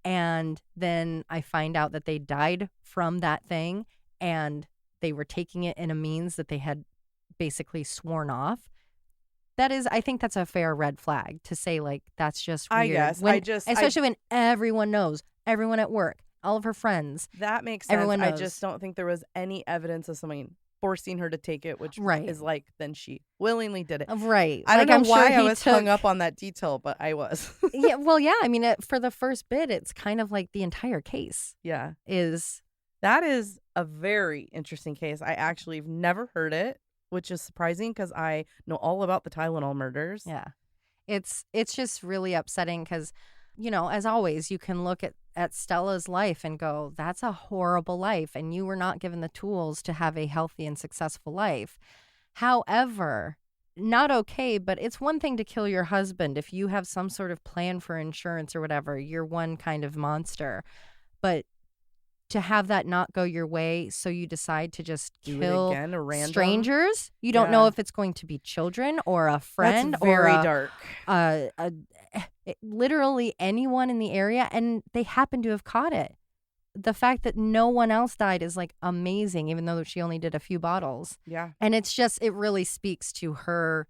and then I find out that they died from that thing and they were taking it in a means that they had basically sworn off. I think that's a fair red flag to say, like, that's just weird. I guess. Especially when everyone knows, everyone at work, all of her friends. That makes sense. Everyone I knows. just don't think there was any evidence of someone forcing her to take it, which Right. is like, then she willingly did it. Right. I don't Like, know I'm why sure I he was took- hung up on that detail, but I was. Yeah, well, yeah. I mean, for the first bit, it's kind of like the entire case Yeah. is. That is a very interesting case. I actually have never heard it, which is surprising because I know all about the Tylenol murders. Yeah. It's just really upsetting because, as always, you can look at Stella's life and go, that's a horrible life. And you were not given the tools to have a healthy and successful life. However, not okay, but it's one thing to kill your husband. If you have some sort of plan for insurance or whatever, you're one kind of monster. But to have that not go your way, so you decide to just Do kill it again, a random strangers. You don't know Yeah. if it's going to be children or a friend That's very or dark. literally anyone in the area, and they happen to have caught it. The fact that no one else died is like amazing, even though she only did a few bottles. Yeah. And it's just, it really speaks to her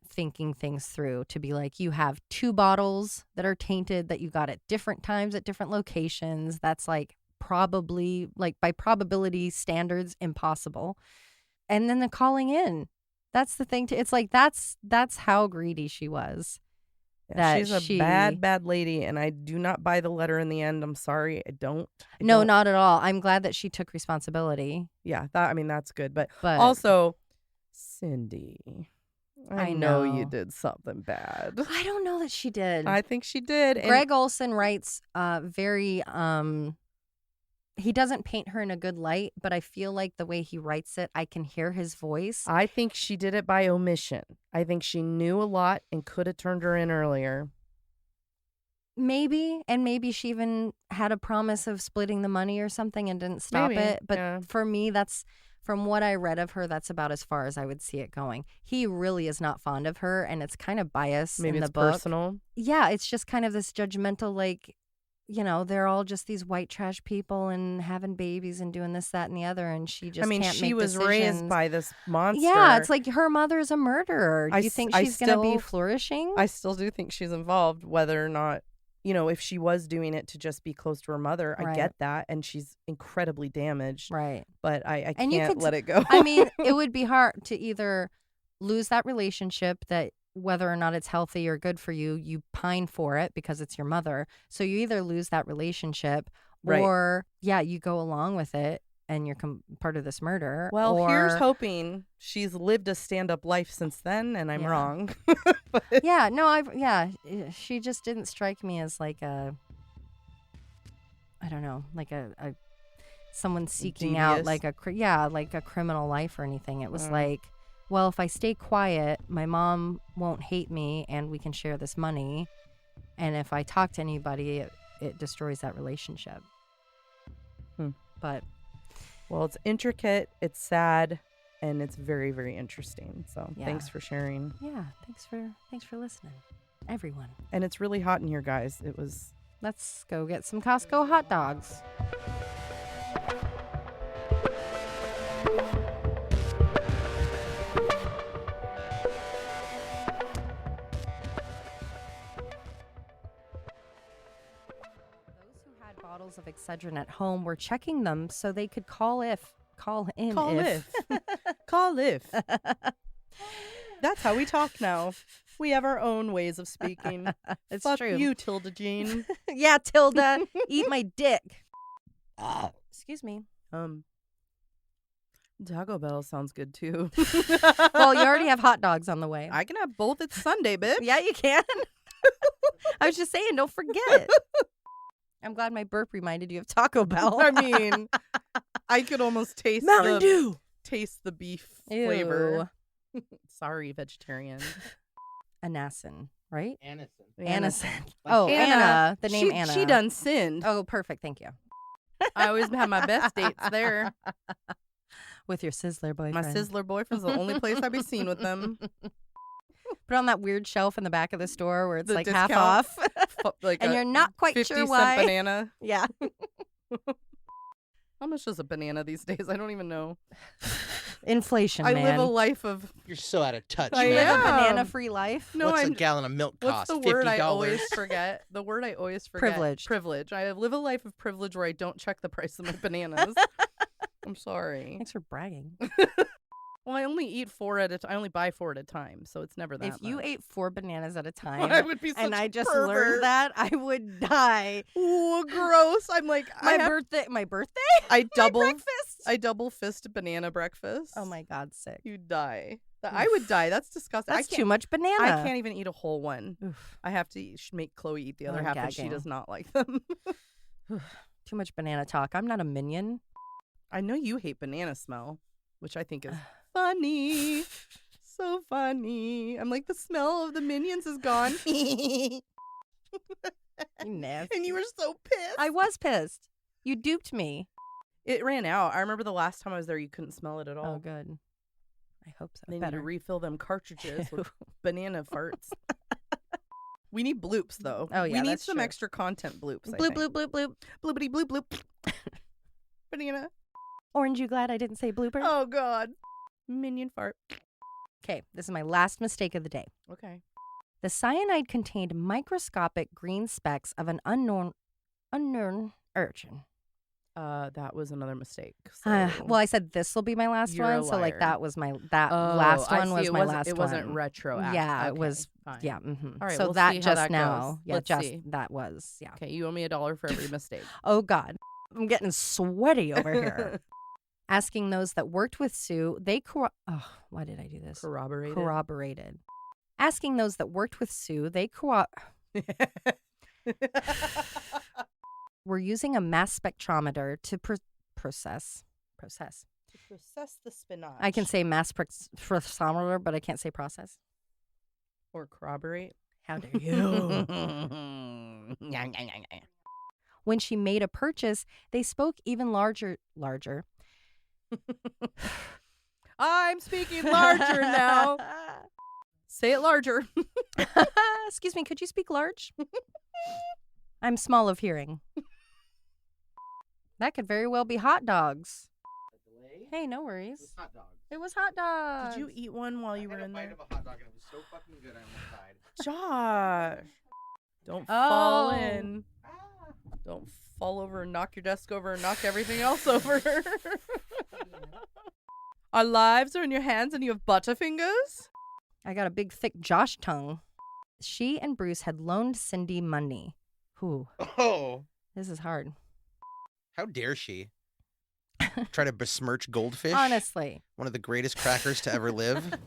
thinking things through, to be like, you have 2 bottles that are tainted that you got at different times at different locations. That's like probably, like, by probability standards, impossible. And then the calling in. That's the thing too. It's like, that's how greedy she was. Yeah, she's a bad lady, and I do not buy the letter in the end. I'm sorry. I don't. No, not at all. I'm glad that she took responsibility. Yeah, that's good. But But also, Cindy, I know you know. did something bad. I don't know that she did. I think she did. and- Greg Olson writes very he doesn't paint her in a good light, but I feel like the way he writes it, I can hear his voice. I think she did it by omission. I think she knew a lot and could have turned her in earlier. Maybe, and maybe she even had a promise of splitting the money or something and didn't stop Maybe, it. But yeah. for me, that's, from what I read of her, that's about as far as I would see it going. He really is not fond of her, and it's kind of bias Maybe in the it's book. personal. Yeah, it's just kind of this judgmental, like, they're all just these white trash people and having babies and doing this, that, and the other, and she just can't she make was raised decisions. by this monster. Yeah, it's like her mother's a murderer. Do you think she's going to be still- flourishing? I still do think she's involved, whether or not, if she was doing it to just be close to her mother. I Right. get that, and she's incredibly damaged. Right. But I And you can't could let it go. I mean, it would be hard to either lose that relationship, that whether or not it's healthy or good for you, you pine for it because it's your mother. So you either lose that relationship Right. or, you go along with it and you're part of this murder. Well, or, here's hoping she's lived a stand-up life since then, and I'm Yeah. wrong. Yeah, no, she just didn't strike me as like I don't know, like a someone seeking out Devious. like a criminal life or anything. It was Mm. like, well, if I stay quiet, my mom won't hate me and we can share this money. And if I talk to anybody, it destroys that relationship. But Well, it's intricate, it's sad, and it's very, very interesting. So Yeah. thanks for sharing. yeah, thanks for listening, everyone. And it's really hot in here, guys. Let's go get some Costco hot dogs. Those who had bottles of Excedrin at home were checking them so they could call in if. Call if. That's how we talk now. We have our own ways of speaking. It's Fuck true. you, Tilda Jean. Yeah, Tilda, eat my dick. Excuse me. Taco Bell sounds good too. Well, you already have hot dogs on the way. I can have both. It's Sunday, bitch. Yeah, you can. I was just saying, don't forget. I'm glad my burp reminded you of Taco Bell. I mean, I could almost taste Mountain Dew. Taste the beef Ew. flavor. Sorry, vegetarian. Anasin, right? Anison. Oh, Anna. The name she, Anna. She done sinned. Oh, perfect. Thank you. I always have my best dates there. With your Sizzler boyfriend. My Sizzler boyfriend's the only place I be seen with them. Put on that weird shelf in the back of the store where it's The like discount, half off. Like and you're not quite 50 sure cent why. banana. Yeah. How much is a banana these days? I don't even know. Inflation, I man. live a life of... You're so out of touch, I You live man. a am. banana-free life? No, What's I'm... a gallon of milk What's cost? the word I $50. always forget? The word I always forget. Privileged. Privilege. I live a life of privilege where I don't check the price of my bananas. I'm sorry. Thanks for bragging. Well, I only eat 4 at a time. I only buy 4 at a time, so it's never that If you much. ate 4 bananas at a time, I would be such and I a just pervert. learned that, I would die. Ooh, gross. I'm like, My birthday? My double breakfast? I double fist banana breakfast. Oh my God, sick. You die. I would die. That's disgusting. That's I too much banana. I can't even eat a whole one. Oof. I have to make Chloe eat the other I'm half, and she gagging. does not like them. Too much banana talk. I'm not a minion. I know you hate banana smell, which I think is funny. So funny. I'm like, the smell of the Minions is gone. You nasty. And you were so pissed. I was pissed. You duped me. It ran out. I remember the last time I was there, you couldn't smell it at all. Oh, good. I hope so. They need Better. to refill them cartridges with banana farts. We need bloops, though. Oh, yeah, we need that's some true. extra content bloops. I Bloop, think. bloop, bloop, bloop. Bloopity bloop bloop. Banana. Orange, you glad I didn't say blooper? Oh, God. Minion fart. Okay, this is my last mistake of the day. Okay. The cyanide contained microscopic green specks of an unknown urchin. That was another mistake. So. Well, I said this will be my last You're a one, so like liar. that was my last I one see. was It my wasn't- last It one. wasn't retroactive. Yeah, it Okay, was. fine. Yeah. Mm-hmm. All right, so we'll that see how just that now, goes. yeah, Let's just see. that was Okay, you owe me $1 for every mistake. Oh God, I'm getting sweaty over here. Asking those that worked with Sue, why did I do this? Corroborated. Asking those that worked with Sue, were using a mass spectrometer to process. To process the spinach. I can say mass spectrometer, but I can't say process. Or corroborate. How dare you? When she made a purchase, they spoke even larger. I'm speaking larger now. Say it larger. Excuse me, could you speak large? I'm small of hearing. That could very well be hot dogs. Hey, no worries. Hot dog. It was hot dogs. Did you eat one while you were in I there? had a bite of a hot dog and it was so fucking good I almost died. Josh. Don't fall Oh. in. Don't fall over and knock your desk over and knock everything else over. Our lives are in your hands and you have butterfingers? I got a big, thick Josh tongue. She and Bruce had loaned Cindy money. Whew, Oh, this is hard. how dare she? Try to besmirch goldfish? Honestly. One of the greatest crackers to ever live.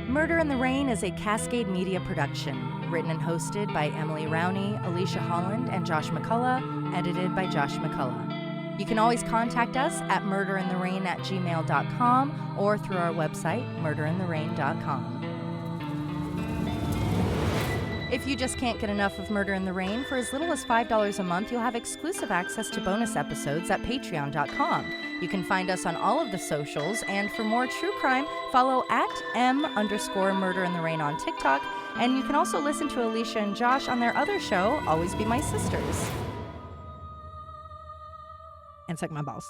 Murder in the Rain is a Cascade Media production, written and hosted by Emily Rowney, Alicia Holland, and Josh McCullough, edited by Josh McCullough. You can always contact us at murderintherain@gmail.com or through our website, murderintherain.com. If you just can't get enough of Murder in the Rain, for as little as $5 a month, you'll have exclusive access to bonus episodes at patreon.com. You can find us on all of the socials, and for more true crime, follow at @M_Murder in the Rain on TikTok, and you can also listen to Alicia and Josh on their other show, Always Be My Sisters. And suck my balls.